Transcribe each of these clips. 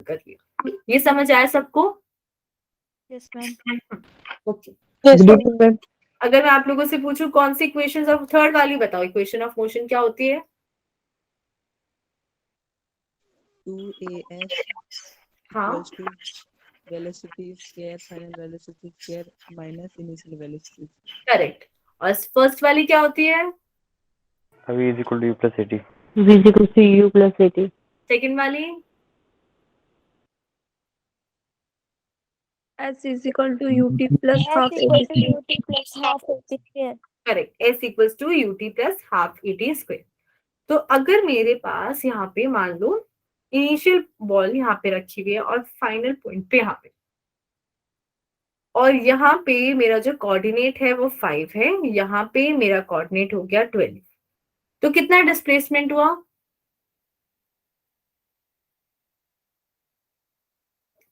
कर लिया। ये समझ आया सबको? Yes ma'am. Okay. Yes, ma'am. अगर मैं आप लोगों से पूछूं कौन सी इक्वेशंस ऑफ थर्ड वाली बताओ, इक्वेशन ऑफ मोशन क्या होती है? 2as हाँ, equals to velocity square final velocity square minus initial velocity. Correct. और फर्स्ट वाली क्या होती है? V is equal to U plus AT. V is equal to U plus AT. Second वाली? S is equal to UT plus half S equal AT to square. UT plus half AT square. Correct, S equals to UT plus half AT square. तो अगर मेरे पास यहाँ पे मान लो initial ball यहाँ पे रखी हुई है और फाइनल पॉइंट पे यहाँ पे, और यहाँ पे मेरा जो कोऑर्डिनेट है वो 5 है, यहाँ पे मेरा कोऑर्डिनेट हो गया 12, तो कितना डिस्प्लेसमेंट हुआ?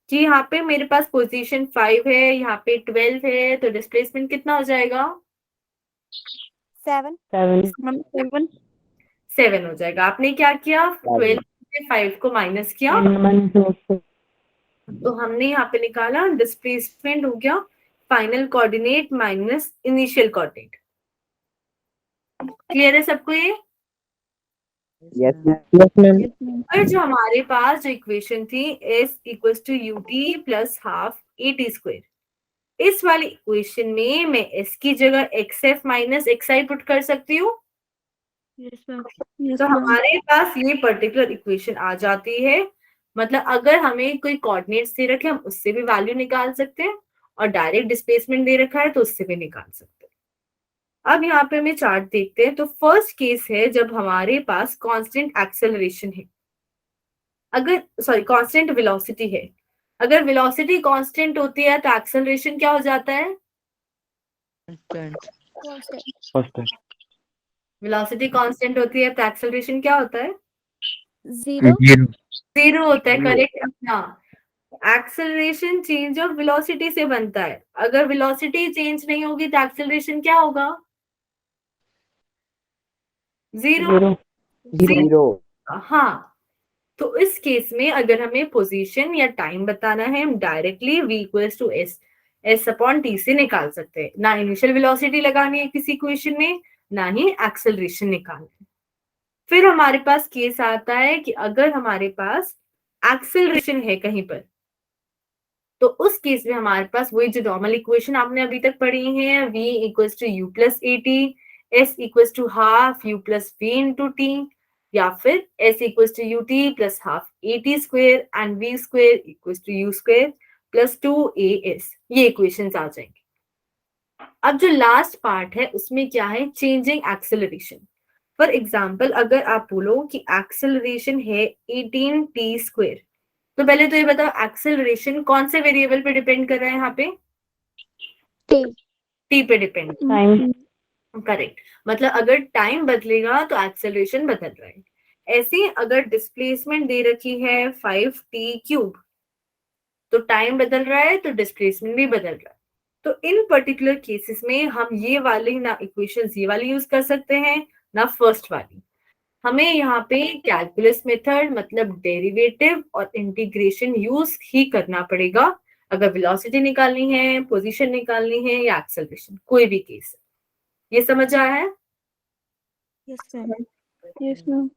कि यहाँ पे मेरे पास पोजीशन 5 है, यहाँ पे 12 है, तो डिस्प्लेसमेंट कितना हो जाएगा? 7. 7. 7 हो जाएगा। आपने क्या किया? 12 से 5 को माइनस किया, तो हमने यहाँ पे निकाला डिस्प्लेसमेंट हो गया final coordinate minus initial coordinate. Clear है सबको ये? Yes, ma'am. और जो हमारे पास जो इक्वेशन थी S equals to UT plus half AT square, इस वाली इक्वेशन में मैं S की जगह XF माइनस XI पुट कर सकती हूँ। Yes ma'am. तो हमारे पास ये पर्टिकुलर इक्वेशन आ जाती है। मतलब अगर हमें कोई कोऑर्डिनेट्स दे रखे हम उससे भी वैल्यू निकाल सकते हैं, और डायरेक्ट डिस्प्लेसमेंट दे रखा है तो उससे भी निकाल सकते हैं। अब यहाँ पे हमें चार्ट देखते हैं। तो फर्स्ट केस है जब हमारे पास कांस्टेंट एक्सेलरेशन है, अगर सॉरी कांस्टेंट वेलोसिटी है। अगर वेलोसिटी कांस्टेंट होती है तो एक्सेलरेशन क्या हो जाता है? First. वेलोसिटी कांस्टेंट होती है तो एक्सेलरेशन क्या होता है? 0. 0 होता है। करेक्ट। अपना एक्सेलरेशन चेंज ऑफ वेलोसिटी से बनता है। अगर वेलोसिटी चेंज नहीं होगी तो एक्सेलरेशन क्या होगा? 0। 0. हाँ, तो इस केस में अगर हमें पोजीशन या टाइम बताना है, हम directly v equals to s upon t से निकाल सकते हैं। ना इनिशियल वेलोसिटी लगानी है किसी इक्वेशन में, ना ही एक्सेलरेशन निकालना है। फिर हमारे पास केस आता है कि अगर हमारे पास एक्सेलरेशन है कहीं पर, तो उस केस में हमारे पास वही जो नॉर्मल इक्वेशन आपने अभी तक पढ़ी है, v equals to u plus AT, s equals to half u plus v into t, या फिर s equals to ut plus half AT square and v square equals to u square plus 2as, ये equations आ जाएंगे। अब जो last part है उसमें क्या है? Changing acceleration. फॉर एग्जाम्पल अगर आप बोलो कि एक्सेलरेशन है 18t स्क्वायर, तो पहले तो ये बताओ एक्सेलरेशन कौन से वेरिएबल पे डिपेंड कर रहा है? यहाँ पे T. टी पे डिपेंड। Time. करेक्ट। मतलब अगर टाइम बदलेगा तो एक्सेलरेशन बदल रहा है। ऐसे ही अगर डिस्प्लेसमेंट दे रखी है 5t क्यूब, तो टाइम बदल रहा है तो डिस्प्लेसमेंट भी बदल रहा है। तो इन पर्टिकुलर केसेस में हम ये वाली ना इक्वेशंस ये वाली यूज कर सकते हैं ना फर्स्ट वाली। हमें यहाँ पे कैलकुलस मेथड मतलब डेरिवेटिव और इंटीग्रेशन यूज ही करना पड़ेगा अगर वेलोसिटी निकालनी है, पोजीशन निकालनी है या एक्सेलरेशन, कोई भी केस। ये समझ आया है? Yes ma'am. Yes ma'am.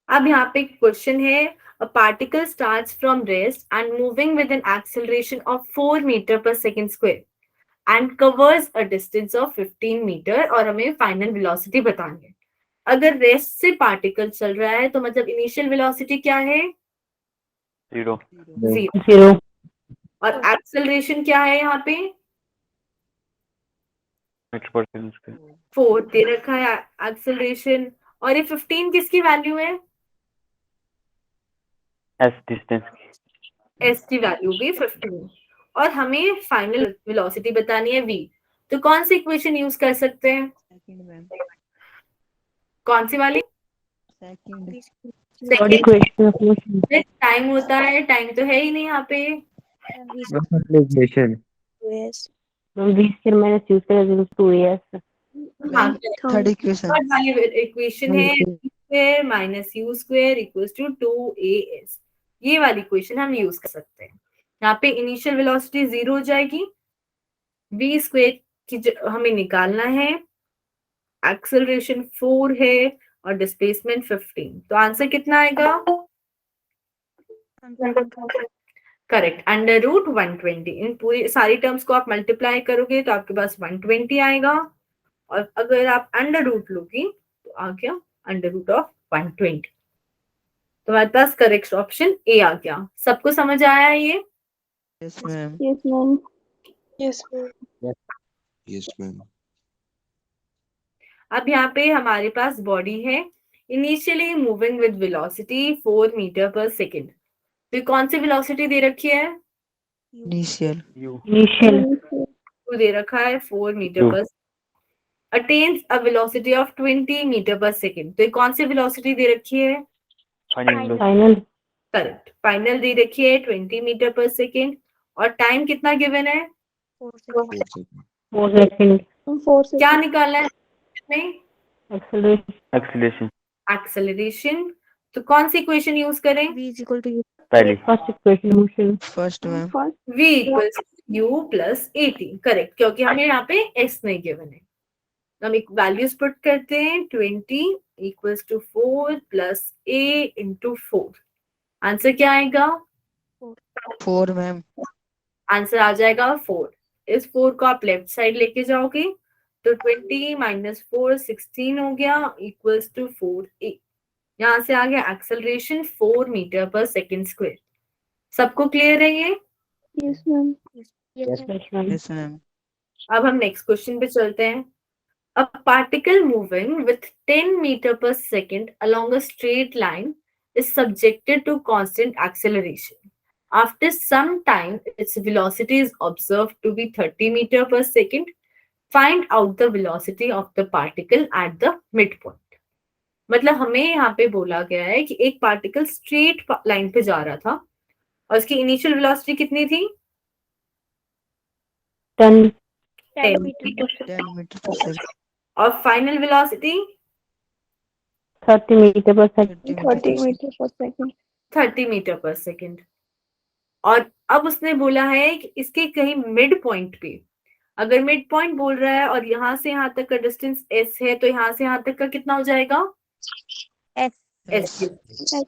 अब यहाँ पे क्वेश्चन है, a particle starts from rest and moving with an acceleration of 4 meter per second square and covers a distance of 15 meter, और हमें फाइनल वेलोसिटी बतानी है। अगर रेस्ट से पार्टिकल चल रहा है तो मतलब इनिशियल वेलोसिटी क्या है? 0. 0। और एक्सेलरेशन क्या है यहाँ पे? Meter per second square. 4 दे रखा है एक्सेलरेशन, और ये 15 किसकी वैल्यू है? S distance. S की वैल्यू भी 15, और हमें फाइनल वेलोसिटी बतानी है v। तो कौन सी इक्वेशन यूज कर सकते हैं? Second, ma'am. कौन सी वाली? Third equation of motion. Time होता है, टाइम तो है ही नहीं यहाँ पे। Equation. Yes. From V square minus U square is equal to 2as. हाँ, थर्ड इक्वेशन थर्ड वाली इक्वेशन है square minus u square equals to 2as। ये वाली इक्वेशन हम यूज कर सकते हैं। यहाँ पे इनिशियल वेलोसिटी 0 हो जाएगी, v स्क्वायर की हमें निकालना है, एक्सेलरेशन 4 है और डिस्प्लेसमेंट 15। तो आंसर कितना आएगा? Correct, under root 120। इन पूरी सारी टर्म्स को आप मल्टीप्लाई करोगे तो आपके पास 120 आएगा, और अगर आप अंडर रूट लोगी तो आ गया अंडर रूट ऑफ 120। तो हमारे पास करेक्ट ऑप्शन ए आ गया। सबको समझ आया ये? Yes ma'am Yes, ma'am. Yes, ma'am. अब यहाँ पे हमारे पास बॉडी है initially moving with velocity 4 metre per second. तो कौन सी वेलोसिटी दे रखी है? Initial U Initial. तो दे रखा है 4 metre per, attains a velocity of 20 metre per second. तो कौन सी वेलोसिटी दे रखी है? final Final. करेक्ट, फाइनल दे रखी है 20 मीटर पर सेकेंड, और टाइम कितना गिवन है? 4 seconds. 4 seconds. 4 seconds. क्या निकालना है इसमें? Acceleration. acceleration acceleration. तो कौन सी इक्वेशन यूज करें? V is equal to U. पहली First equation motion. First ma'am First. v equals u plus 18। Correct, क्योंकि हमें यहाँ पे s नहीं गिवन है। हम एक वैल्यूज पुट करते हैं, 20 equals to 4 plus a into 4। Answer क्या आएगा? 4 मैम आंसर आ जाएगा 4। इस 4 को आप लेफ्ट साइड लेके जाओगे तो 20 माइनस 4 16 हो गया इक्वल्स टू 4a। यहाँ से आ गया acceleration 4 metre per second square. सबको क्लियर है ये? Yes, ma'am. Yes, ma'am. Yes, ma'am. Yes ma'am अब हम नेक्स्ट क्वेश्चन पे चलते हैं। A particle moving with 10 meter per second along a straight line is subjected to constant acceleration. After some time, its velocity is observed to be 30 meter per second. Find out the velocity of the particle at the midpoint. मतलब हमें यहाँ पे बोला गया है कि एक particle straight line पे जा रहा था और उसकी इनिशियल वेलोसिटी कितनी थी? 10. 10 10 meter per 10 metre per second और final velocity 30 meter per second. 30 meters per second. 30 metre per second. और अब उसने बोला है कि इसके कहीं मिड पॉइंट पे, अगर मिड पॉइंट बोल रहा है और यहाँ से यहाँ तक का डिस्टेंस s है, तो यहाँ से यहाँ तक का कितना हो जाएगा? S. s।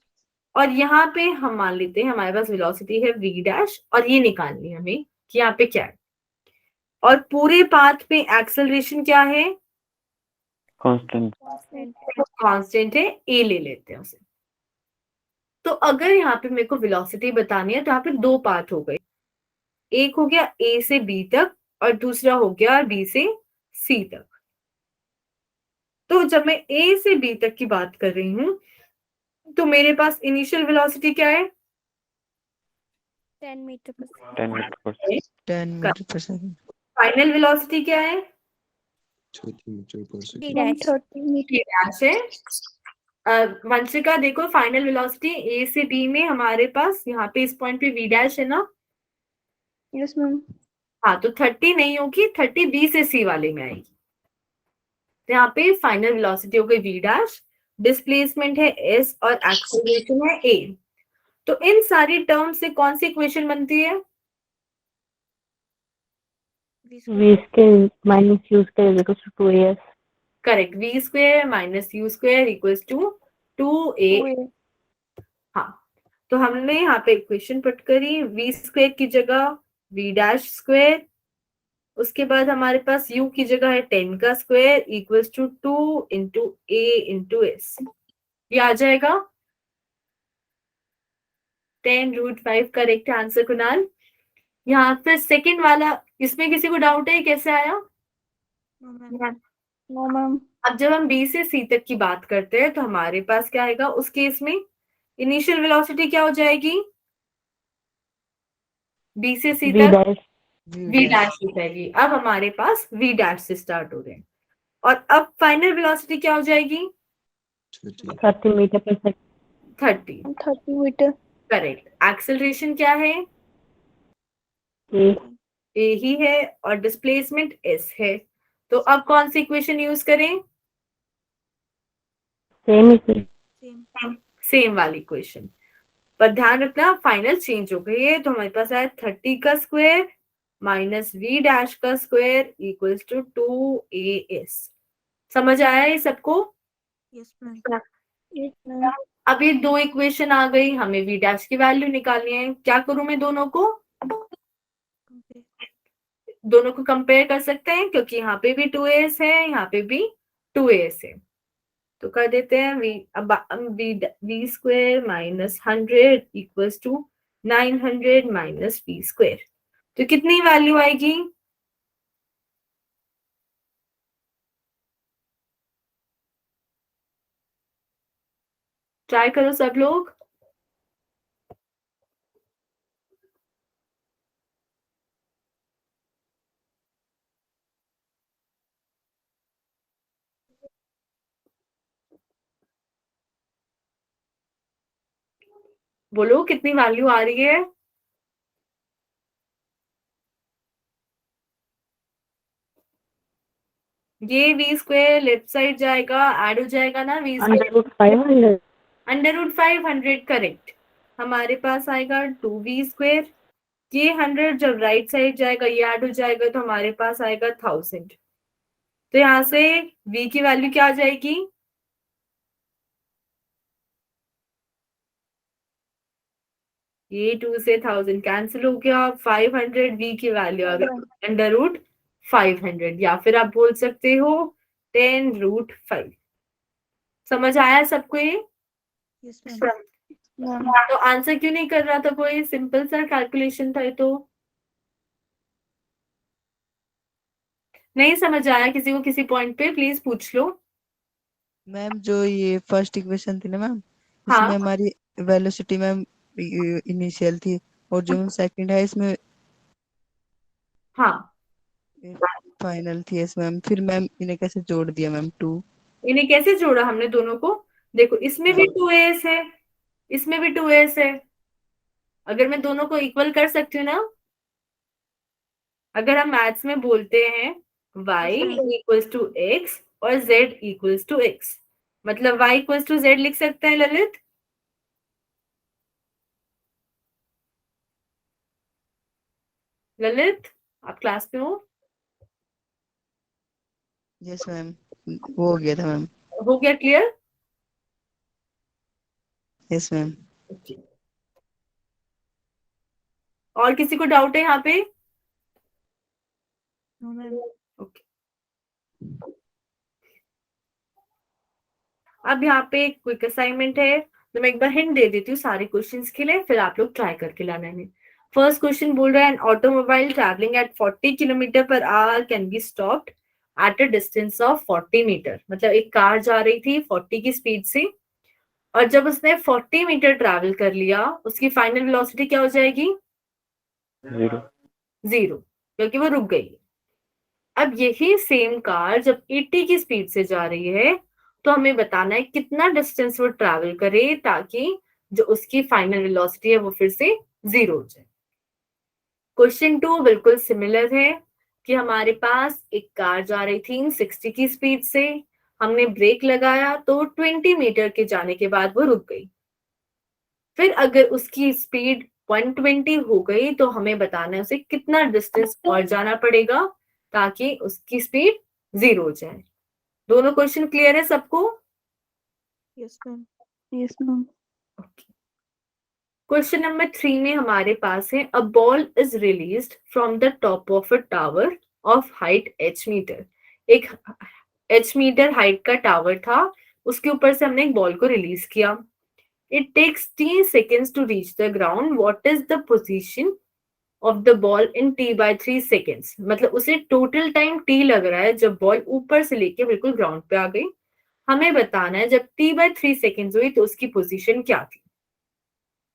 और यहाँ पे हम मान लेते हैं हमारे पास वेलोसिटी है v डैश, और ये निकालनी है हमें कि यहाँ पे क्या है, और पूरे पाथ पे एक्सेलरेशन क्या है? constant कांस्टेंट है, a ले लेते हैं उसे। तो अगर यहाँ पे मेरे को वेलोसिटी बतानी है तो यहाँ पे दो पाथ हो गए, एक हो गया a से b तक और दूसरा हो गया b से c तक। तो जब मैं a से b तक की बात कर रही हूँ तो मेरे पास इनिशियल वेलोसिटी क्या है? 10 meter per second. 10 meter per second 10 metre per second final velocity क्या है? 30 meter per second. D dash. 30 meters. ये डैश है। वंशिका देखो, फाइनल वेलोसिटी a से b में हमारे पास यहाँ पे इस पॉइंट पे v डैश है ना? Yes, ma'am. हाँ, तो 30 नहीं होगी, 30 b से c वाले में आएगी। तो यहाँ पे फाइनल वेलोसिटी हो गई v डैश, डिस्प्लेसमेंट है s और एक्सेलरेशन है a। तो इन सारी टर्म से कौन सी इक्वेशन बनती है? V V square minus U square is equal to 2as. Correct, v square minus u square equals to 2a। हाँ, तो हमने यहाँ पे इक्वेशन पुट करी, v स्क्वायर की जगह v डैश स्क्वायर, उसके बाद हमारे पास u की जगह है 10 का square equals to 2 into a into s। ये आ जाएगा 10 रूट 5। Correct answer Kunal. यहाँ पे सेकंड वाला, इसमें किसी को डाउट है कैसे आया? No, ma'am. अब जब हम b से c तक की बात करते हैं तो हमारे पास क्या आएगा? उस केस में इनिशियल वेलोसिटी क्या हो जाएगी? b से c V तक dash. v डैश हो जाएगी। अब हमारे पास v डैश से स्टार्ट हो रहे हैं, और अब फाइनल वेलोसिटी क्या हो जाएगी? 30. 30 meter per second. 30। 30 meter. Correct. Acceleration क्या है? A. a ही है और डिस्प्लेसमेंट s है। तो अब कौन सी इक्वेशन यूज करें? Same equation. Same. सेम वाली इक्वेशन, पर ध्यान रखना फाइनल चेंज हो गई है। तो हमारे पास आया 30 का स्क्वायर माइनस v डैश का स्क्वायर इक्वल्स टू 2as। समझ आया है सबको? Yes, ma'am. Yes, ma'am. अब ये दो इक्वेशन आ गई, हमें v डैश की वैल्यू निकालनी है। क्या करूं मैं? दोनों को कंपेयर कर सकते हैं, क्योंकि यहाँ पे भी 2as है, यहाँ पे भी 2as है। तो कर देते हैं v square minus 100 equals to 900 minus v square. तो कितनी वैल्यू आएगी? ट्राई करो सब लोग। बोलो कितनी वैल्यू आ रही है? ये v स्क्वायर लेफ्ट साइड जाएगा, ऐड हो जाएगा ना v Under square. root 500. Under root 500 correct. हमारे पास आएगा 2v स्क्वायर। ये 100 जब राइट साइड जाएगा, ये ऐड हो जाएगा, तो हमारे पास आएगा 1000। तो यहाँ से v की वैल्यू क्या आ जाएगी? ये 2 से 1000 कैंसिल हो गया, 500 v की वैल्यू आ गई अंडर रूट 500, या फिर आप बोल सकते हो 10 रूट 5। समझ आया सबको ये? Yes, ma'am. Ma'am. तो आंसर क्यों नहीं कर रहा था कोई? सिंपल सा कैलकुलेशन था ये तो। नहीं समझ आया किसी को किसी पॉइंट पे? प्लीज पूछ लो। मैम जो ये फर्स्ट इक्वेशन थी ना मैम, हाँ इसमें हमारी वेलोसिटी मैम इनिशियल थी, और जो मैम सेकंड है इसमें हाँ, फाइनल थी। यस मैम, फिर मैम इन्हें कैसे जोड़ दिया मैम? 2। इन्हें कैसे जोड़ा हमने दोनों को? देखो इसमें भी 2as है, इसमें भी 2as है। अगर मैं दोनों को इक्वल कर सकती हूँ ना, अगर हम मैथ्स में बोलते हैं y इक्वल्स टू x और z इक्वल्स टू x, मतलब y इक्वल्स टू z लिख सकते हैं ललित? ललित आप क्लास में हो? यस मैम, वो हो गया था मैम। हो गया क्लियर? Yes ma'am. और किसी को डाउट है यहाँ पे? No, ma'am. ओके, अब यहाँ पे एक क्विक असाइनमेंट है, तो मैं एक बार हिंट दे देती हूँ सारे क्वेश्चंस के लिए, फिर आप लोग ट्राई करके लाना है। फर्स्ट क्वेश्चन बोल रहा है an automobile travelling at 40 kilometre per hour can be stopped at a distance of 40 metre. मतलब एक कार जा रही थी 40 की स्पीड से, और जब उसने 40 मीटर ट्रैवल कर लिया, उसकी फाइनल वेलोसिटी क्या हो जाएगी? 0. 0, क्योंकि वो रुक गई। अब यही सेम कार जब 80 की स्पीड से जा रही है, तो हमें बताना है कितना डिस्टेंस वो ट्रैवल करे ताकि जो उसकी फाइनल वेलोसिटी है वो फिर से 0 हो जाए। क्वेश्चन 2 बिल्कुल सिमिलर है कि हमारे पास एक कार जा रही थी 60 की स्पीड से, हमने ब्रेक लगाया तो 20 मीटर के जाने के बाद वो रुक गई। फिर अगर उसकी स्पीड 120 हो गई, तो हमें बताना है उसे कितना डिस्टेंस और जाना पड़ेगा ताकि उसकी स्पीड 0 हो जाए। दोनों क्वेश्चन क्लियर है सबको? Yes, ma'am. Yes, ma'am. Question number 3 में हमारे पास है a ball is released from the top of a tower of height h metre. एक h मीटर हाइट का टावर था, उसके ऊपर से हमने एक बॉल को रिलीज किया। It takes 10 seconds to reach the ground, what is the position of the ball in t/3 seconds। मतलब उसे टोटल टाइम t लग रहा है जब बॉल ऊपर से लेके बिल्कुल ग्राउंड पे आ गई। हमें बताना है जब t/3 seconds हुई तो उसकी पोजीशन क्या थी।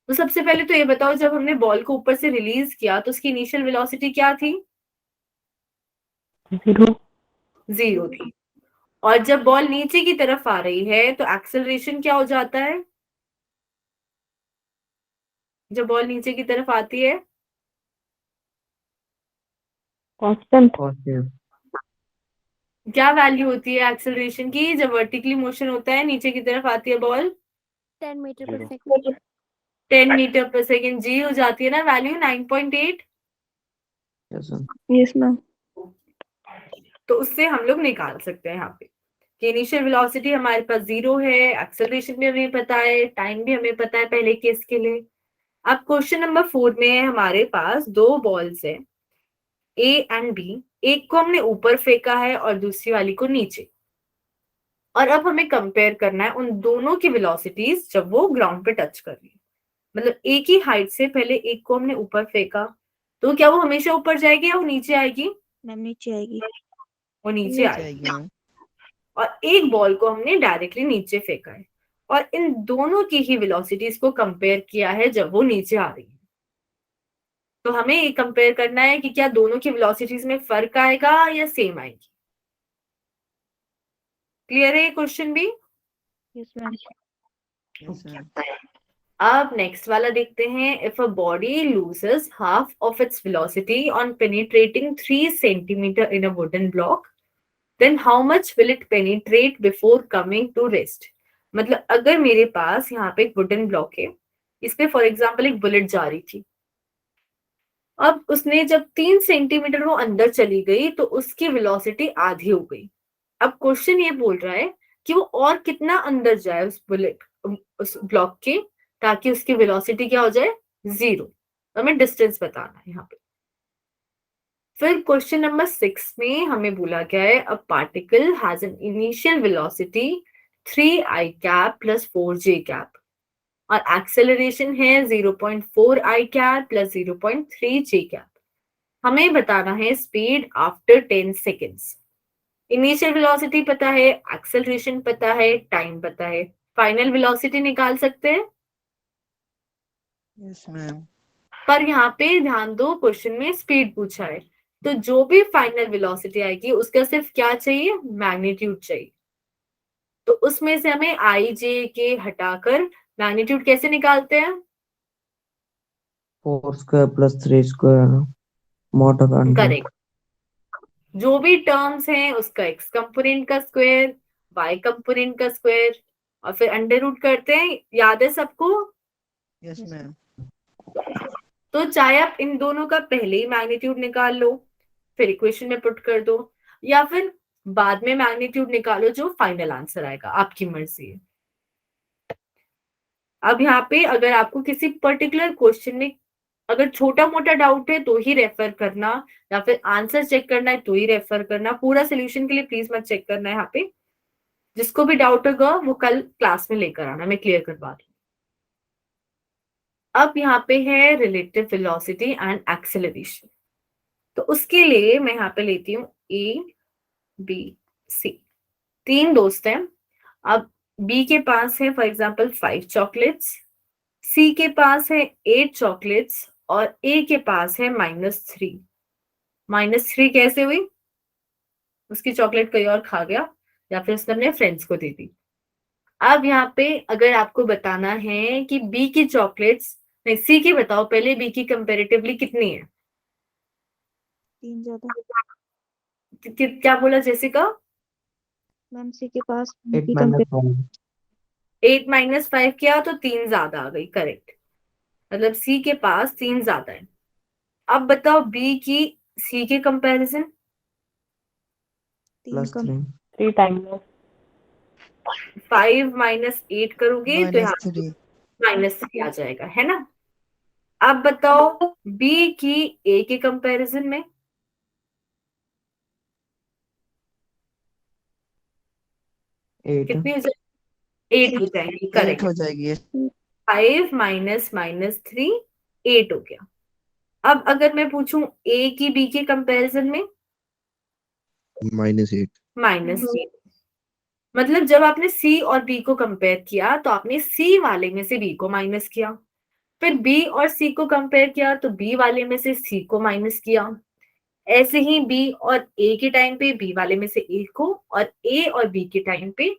तो सबसे पहले तो ये बताओ, जब हमने बॉल को ऊपर से रिलीज किया तो उसकी इनिशियल वेलोसिटी क्या थी? 0. 0 थी। और जब बॉल नीचे की तरफ आ रही है तो एक्सेलरेशन क्या हो जाता है? जब बॉल नीचे की तरफ आती है Constant. क्या वैल्यू होती है एक्सेलरेशन की जब वर्टिकली मोशन होता है, नीचे की तरफ आती है बॉल? 10 मीटर पर Zero. Second. 10 metre per second. जी हो जाती है ना value 9.8। Yes, ma'am. Yes ma'am. तो उससे हम लोग निकाल सकते हैं यहाँ पे कि इनिशियल वेलोसिटी हमारे पास 0 है, एक्सेलरेशन भी हमें पता है, टाइम भी हमें पता है पहले केस के लिए। अब क्वेश्चन नंबर 4 में हमारे पास दो बॉल्स है ए एंड बी, एक को हमने ऊपर फेंका है और दूसरी वाली को नीचे, और अब हमें कंपेयर करना है उन दोनों की वेलोसिटीज जब वो ग्राउंड पे टच कर रही है। मतलब एक ही हाइट से पहले एक को हमने ऊपर फेंका, तो क्या वो हमेशा ऊपर जाएगी या वो नीचे आएगी? मैम नीचे आएगी। वो नीचे नीचे आएगी। आएगी मैम। और एक बॉल को हमने डायरेक्टली नीचे फेंका है, और इन दोनों की ही वेलोसिटीज को कंपेयर किया है जब वो नीचे आ रही है। तो हमें ये कंपेयर करना है कि क्या दोनों की वेलोसिटीज में फर्क आएगा या सेम आएगी। क्लियर है ये क्वेश्चन भी? Yes ma'am. Yes, ma'am. अब नेक्स्ट वाला देखते हैं। If a body loses half of its velocity on penetrating 3 centimetre in a wooden block, then how much will it penetrate before coming to rest. मतलब अगर मेरे पास यहाँ पे एक वुडन ब्लॉक है, इस पे फॉर एग्जांपल एक बुलेट जा रही थी, अब उसने जब 3 सेंटीमीटर वो अंदर चली गई तो उसकी वेलोसिटी आधी हो गई। अब क्वेश्चन ये बोल रहा है कि वो और कितना अंदर जाए उस बुलेट उस ब्लॉक के, ताकि उसकी वेलोसिटी क्या हो जाए? 0। हमें डिस्टेंस बताना है यहाँ पे। फिर क्वेश्चन नंबर 6 में हमें बोला गया है a particle has an initial velocity 3i cap plus 4j cap, और एक्सेलरेशन है 0.4i cap plus 0.3j cap. हमें बताना है speed after 10 seconds. Initial velocity पता है, एक्सेलरेशन पता है, टाइम पता है, फाइनल वेलोसिटी निकाल सकते हैं। Yes, ma'am. पर यहाँ पे ध्यान दो, क्वेश्चन में स्पीड पूछा है, तो जो भी फाइनल वेलोसिटी आएगी उसका सिर्फ क्या चाहिए? मैग्नीट्यूड चाहिए। तो उसमें से हमें आई जे के हटाकर मैग्नीट्यूड कैसे निकालते हैं? 4 square plus 3 square mod of 100. Correct. जो भी टर्म्स हैं उसका एक्स कंपोनेंट का स्क्वायर, वाई कंपोनेंट का स्क्वायर, और फिर अंडर रूट करते हैं। याद है सबको? Yes, ma'am. तो चाहे आप इन दोनों का पहले ही मैग्नीट्यूड निकाल लो, फिर इक्वेशन में पुट कर दो, या फिर बाद में मैग्नीट्यूड निकालो, जो फाइनल आंसर आएगा, आपकी मर्जी है। अब यहाँ पे अगर आपको किसी पर्टिकुलर क्वेश्चन में अगर छोटा मोटा डाउट है तो ही रेफर करना, या फिर आंसर चेक करना है तो ही रेफर करना। पूरा सोल्यूशन के लिए प्लीज मत चेक करना है यहाँ पे। जिसको भी डाउट होगा वो कल क्लास में लेकर आना, मैं क्लियर करवा दूँ। अब यहाँ पे है रिलेटिव वेलोसिटी एंड एक्सेलरेशन। तो उसके लिए मैं यहाँ पे लेती हूँ ए बी सी, 3 दोस्त हैं। अब बी के पास है फॉर एग्जाम्पल 5 चॉकलेट्स, सी के पास है 8 चॉकलेट्स, और ए के पास है -3। -3 कैसे हुई? उसकी चॉकलेट कोई और खा गया, या फिर उसने अपने फ्रेंड्स को दे दी। अब यहाँ पे अगर आपको बताना है कि बी की चॉकलेट्स, नहीं सी की बताओ पहले, बी की कंपेरेटिवली कितनी है? 3 ज्यादा। क्या बोला जेसिका? मैम सी के पास 8 minus 1. 8 - 5 किया तो 3 ज्यादा आ गई। करेक्ट, मतलब सी के पास 3 ज्यादा है। अब बताओ बी की सी के कंपैरिजन। 3 Plus कम। 3. 3 times 5 - 8 करोगे तो यहाँ -3. -3 आ जाएगा, है ना? अब बताओ बी की ए के कंपैरिजन में 8. कितनी हो जाएगी? 8 हो जाएगी। 8 करेक्ट। हो जाएगी। 5 - -3 8 हो गया। अब अगर मैं पूछूं ए की बी के कंपैरिजन में -8. -3, मतलब जब आपने सी और बी को कंपेयर किया तो आपने सी वाले में से बी को माइनस किया, फिर बी और सी को कंपेयर किया तो बी वाले में से सी को माइनस किया। ऐसे ही बी और ए के टाइम पे बी वाले में से ए को, और ए और बी के टाइम पे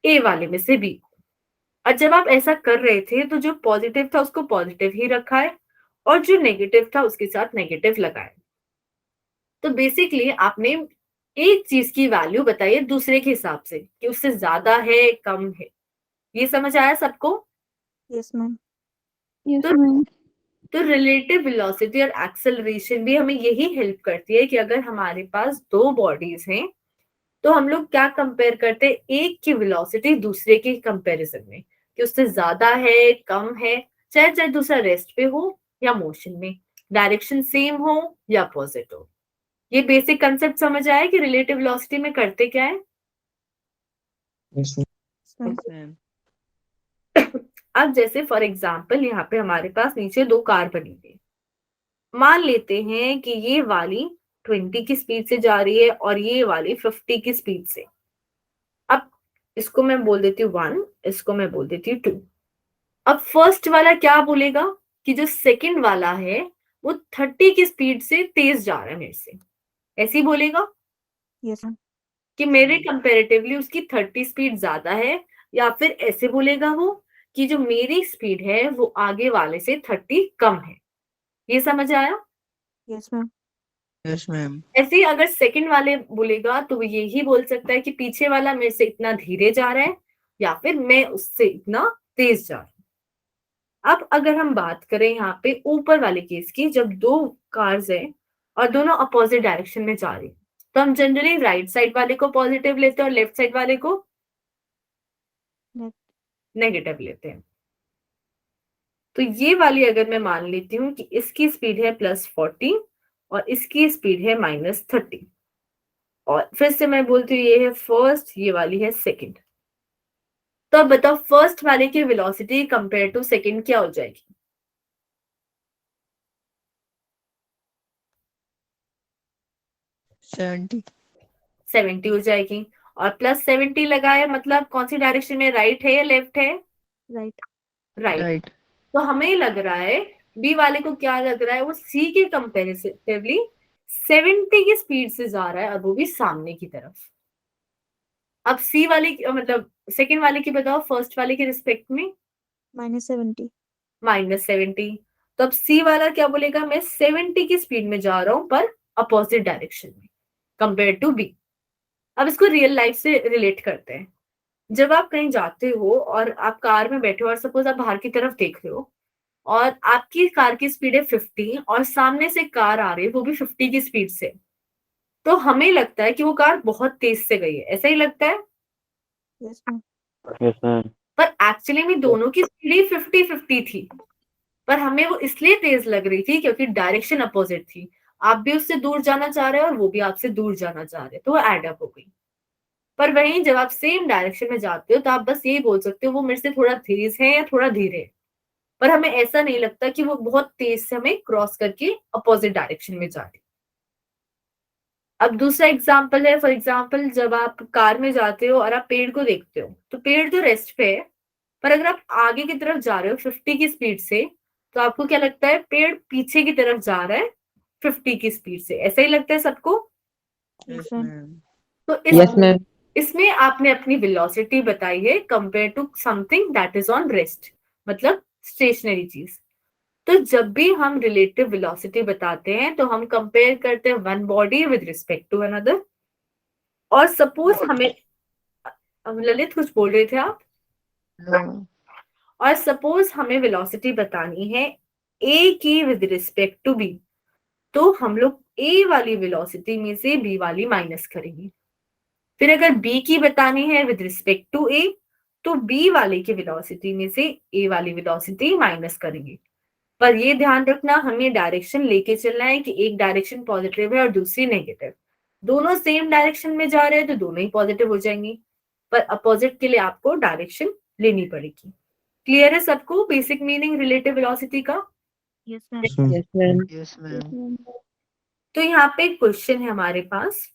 ए वाले में से बी को। और जब आप ऐसा कर रहे थे तो जो पॉजिटिव था उसको पॉजिटिव ही रखा है, और जो नेगेटिव था उसके साथ नेगेटिव लगाया। तो बेसिकली आपने एक चीज की वैल्यू बताइए दूसरे के हिसाब से कि उससे ज्यादा है कम है। ये समझ आया सबको? Yes ma'am. Yes, तो ma'am. तो रिलेटिव वेलोसिटी और एक्सेलरेशन भी हमें यही हेल्प करती है कि अगर हमारे पास दो बॉडीज हैं तो हम लोग क्या कंपेयर करते हैं, एक की वेलोसिटी दूसरे के कंपैरिजन में, कि उससे ज्यादा है कम है, चाहे चाहे दूसरा रेस्ट पे हो या मोशन में, डायरेक्शन सेम हो या अपोजिट हो। ये बेसिक कंसेप्ट समझ आया कि रिलेटिव वेलोसिटी में करते क्या है। Yes, ma'am. Yes, ma'am. अब जैसे फॉर एग्जांपल यहाँ पे हमारे पास नीचे दो कार बनी हुई है। मान लेते हैं कि ये वाली 20 की स्पीड से जा रही है और ये वाली 50 की स्पीड से। अब इसको मैं बोल देती हूँ 1, इसको मैं बोल देती हूँ 2। अब फर्स्ट वाला क्या बोलेगा कि जो सेकंड वाला है वो 30 की स्पीड से तेज जा रहा है मेरे से, ऐसे ही बोलेगा यस मैम। कि मेरे कंपैरेटिवली उसकी 30 स्पीड ज्यादा है, या फिर ऐसे बोलेगा वो कि जो मेरी स्पीड है वो आगे वाले से 30 कम है। ये समझ आया? Yes ma'am. Yes, ma'am. ऐसे ही अगर सेकंड वाले बोलेगा तो वो यही बोल सकता है कि पीछे वाला मेरे से इतना धीरे जा रहा है या फिर मैं उससे इतना तेज जा रहा हूं। अब अगर हम बात करें यहाँ पे ऊपर वाले केस की, जब दो कार्स है और दोनों अपोजिट डायरेक्शन में जा रही, तो हम जनरली राइट साइड वाले को पॉजिटिव लेते हैं और लेफ्ट साइड वाले को नेगेटिव लेते हैं। तो ये वाली अगर मैं मान लेती हूँ कि इसकी स्पीड है +40 और इसकी स्पीड है -30, और फिर से मैं बोलती हूँ ये है फर्स्ट, ये वाली है सेकंड, तो अब बताओ फर्स्ट वाले की वेलोसिटी कंपेयर टू सेकंड क्या हो जाएगी? Seventy. 70 हो जाएगी। और +70 लगाए मतलब कौन सी डायरेक्शन में, राइट है या लेफ्ट है? राइट। राइट। Right. तो हमें लग रहा है बी वाले को क्या लग रहा है, वो सी के कंपेरेटिवली 70 की स्पीड से जा रहा है और वो भी सामने की तरफ। अब सी वाले मतलब सेकंड वाले की बताओ फर्स्ट वाले के रिस्पेक्ट में। -70। -70। तो अब सी वाला क्या बोलेगा, मैं 70 की स्पीड में जा रहा हूं पर अपोजिट डायरेक्शन में कंपेयर टू बी। अब इसको रियल लाइफ से रिलेट करते हैं। जब आप कहीं जाते हो और आप कार में बैठे हो और सपोज आप बाहर की तरफ देख रहे हो और आपकी कार की स्पीड है 50 और सामने से कार आ रही है वो भी 50 की स्पीड से, तो हमें लगता है कि वो कार बहुत तेज से गई है, ऐसा ही लगता है। Yes ma'am. Yes, ma'am. पर एक्चुअली में दोनों की स्पीड ही 50-50 थी, पर हमें वो इसलिए तेज लग रही थी क्योंकि डायरेक्शन अपोजिट थी। आप भी उससे दूर जाना चाह रहे हो और वो भी आपसे दूर जाना चाह रहे, तो वो एड अप हो गई। पर वहीं जब आप सेम डायरेक्शन में जाते हो तो आप बस यही बोल सकते हो वो मेरे से थोड़ा तेज है या थोड़ा धीरे है, पर हमें ऐसा नहीं लगता कि वो बहुत तेज से हमें क्रॉस करके अपोजिट डायरेक्शन में जा रही। अब दूसरा एग्जाम्पल है, फॉर एग्जाम्पल जब आप कार में जाते हो और आप पेड़ को देखते हो तो पेड़ तो रेस्ट पे है, पर अगर आप आगे की तरफ जा रहे हो 50 की स्पीड से तो आपको क्या लगता है, पेड़ पीछे की तरफ जा रहा है 50 की स्पीड से, ऐसा ही लगता है सबको। Yes, ma'am. ma'am. तो Yes, ma'am. इसमें आपने अपनी वेलोसिटी बताई है compare to something that is on rest, मतलब स्टेशनरी चीज। तो जब भी हम रिलेटिव वेलोसिटी बताते हैं तो हम कंपेयर करते हैं one body with respect to another. और सपोज हमें ललित कुछ बोल रहे थे आप, No. और सपोज हमें वेलोसिटी बतानी है ए की विद रिस्पेक्ट टू बी, तो हम लोग ए वाली वेलोसिटी में से बी वाली माइनस करेंगे। फिर अगर बी की बतानी है विद रिस्पेक्ट टू ए तो बी वाले की वेलोसिटी में से ए वाली वेलोसिटी माइनस करेंगे। पर ये ध्यान रखना हमें डायरेक्शन लेके चलना है कि एक डायरेक्शन पॉजिटिव है और दूसरी नेगेटिव, दोनों सेम डायरेक्शन में जा रहे हैं तो दोनों ही पॉजिटिव हो जाएंगी, पर अपोजिट के लिए आपको डायरेक्शन लेनी पड़ेगी। क्लियर है सबको बेसिक मीनिंग रिलेटिव वेलोसिटी का? Yes ma'am. Yes, ma'am. Yes, ma'am. Yes, Yes, ma'am. तो यहाँ पे क्वेश्चन है हमारे पास,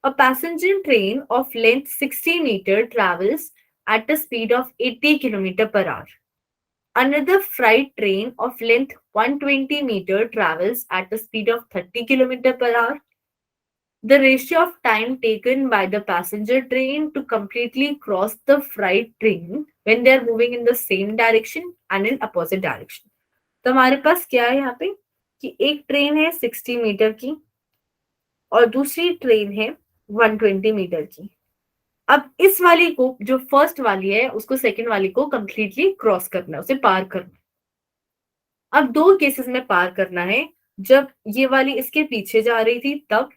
a passenger train of length 60 meter travels at a speed of 80 km per hour. Another freight train of length 120 meter travels at a speed of 30 km per hour. The ratio of time taken by the passenger train to completely cross the freight train when they are moving in the same direction and in opposite direction. तो हमारे पास क्या है यहाँ पे कि एक train है 60 metre की और दूसरी ट्रेन है 120 मीटर की। अब इस वाली को, जो फर्स्ट वाली है, उसको सेकंड वाली को कंप्लीटली क्रॉस करना है, उसे पार करना है। अब 2 केसेस में पार करना है, जब ये वाली इसके पीछे जा रही थी तब,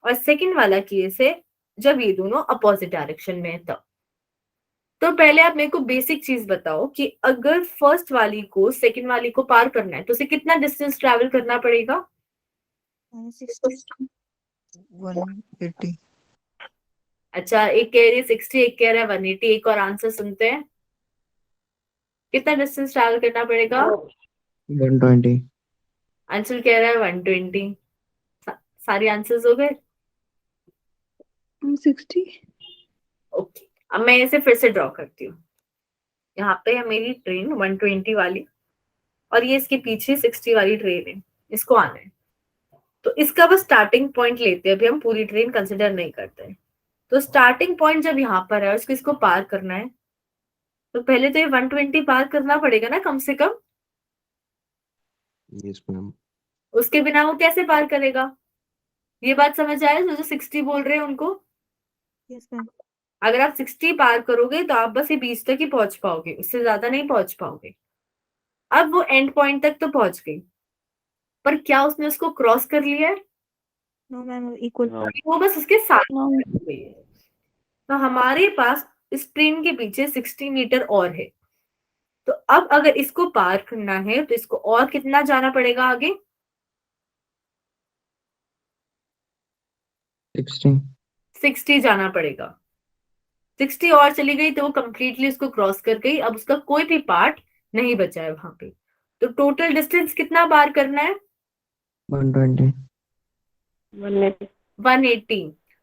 और सेकंड वाला केस है जब ये दोनों अपोजिट डायरेक्शन में है तब। तो पहले आप मेरे को बेसिक चीज बताओ कि अगर फर्स्ट वाली को सेकंड वाली को पार करना है तो उसे कितना डिस्टेंस ट्रैवल करना पड़ेगा? -60. 180. अच्छा, एक कह रही है 60, एक कह रहा है 180। एक और आंसर सुनते हैं, कितना डिस्टेंस ट्रैवल करना पड़ेगा? 120. अंशुल कह रहा है 120। सारे आंसर्स हो गए? 60. ओके, अब मैं इसे फिर से ड्रॉ करती हूँ। यहाँ पे है मेरी ट्रेन 120 वाली, और ये इसके पीछे 60 वाली ट्रेन है, इसको आना है। तो इसका बस स्टार्टिंग पॉइंट लेते हैं, अभी हम पूरी ट्रेन कंसिडर नहीं करते हैं। तो स्टार्टिंग पॉइंट जब यहाँ पर है, उसको इसको पार करना है, तो पहले तो ये 120 पार करना पड़ेगा ना कम से कम। Yes, ma'am. उसके बिना वो कैसे पार करेगा? ये बात समझ आए जो 60 बोल रहे हैं उनको? Yes, ma'am. अगर आप 60 पार करोगे तो आप बस ये 20 तक ही पहुंच पाओगे, उससे ज्यादा नहीं पहुंच पाओगे। अब वो एंड पॉइंट तक तो पहुंच गई, पर क्या उसने उसको क्रॉस कर लिया है? No, ma'am. Equal. No. वो बस उसके साथ No. गई है। तो हमारे पास इस ट्रेन के पीछे 60 मीटर और है। तो अब अगर इसको पार करना है तो इसको और कितना जाना पड़ेगा आगे? 60. 60 जाना पड़ेगा। 60 और चली गई तो वो कंप्लीटली उसको क्रॉस कर गई, अब उसका कोई भी पार्ट नहीं बचा है वहां पे। तो टोटल डिस्टेंस कितना पार करना है? 120. 180।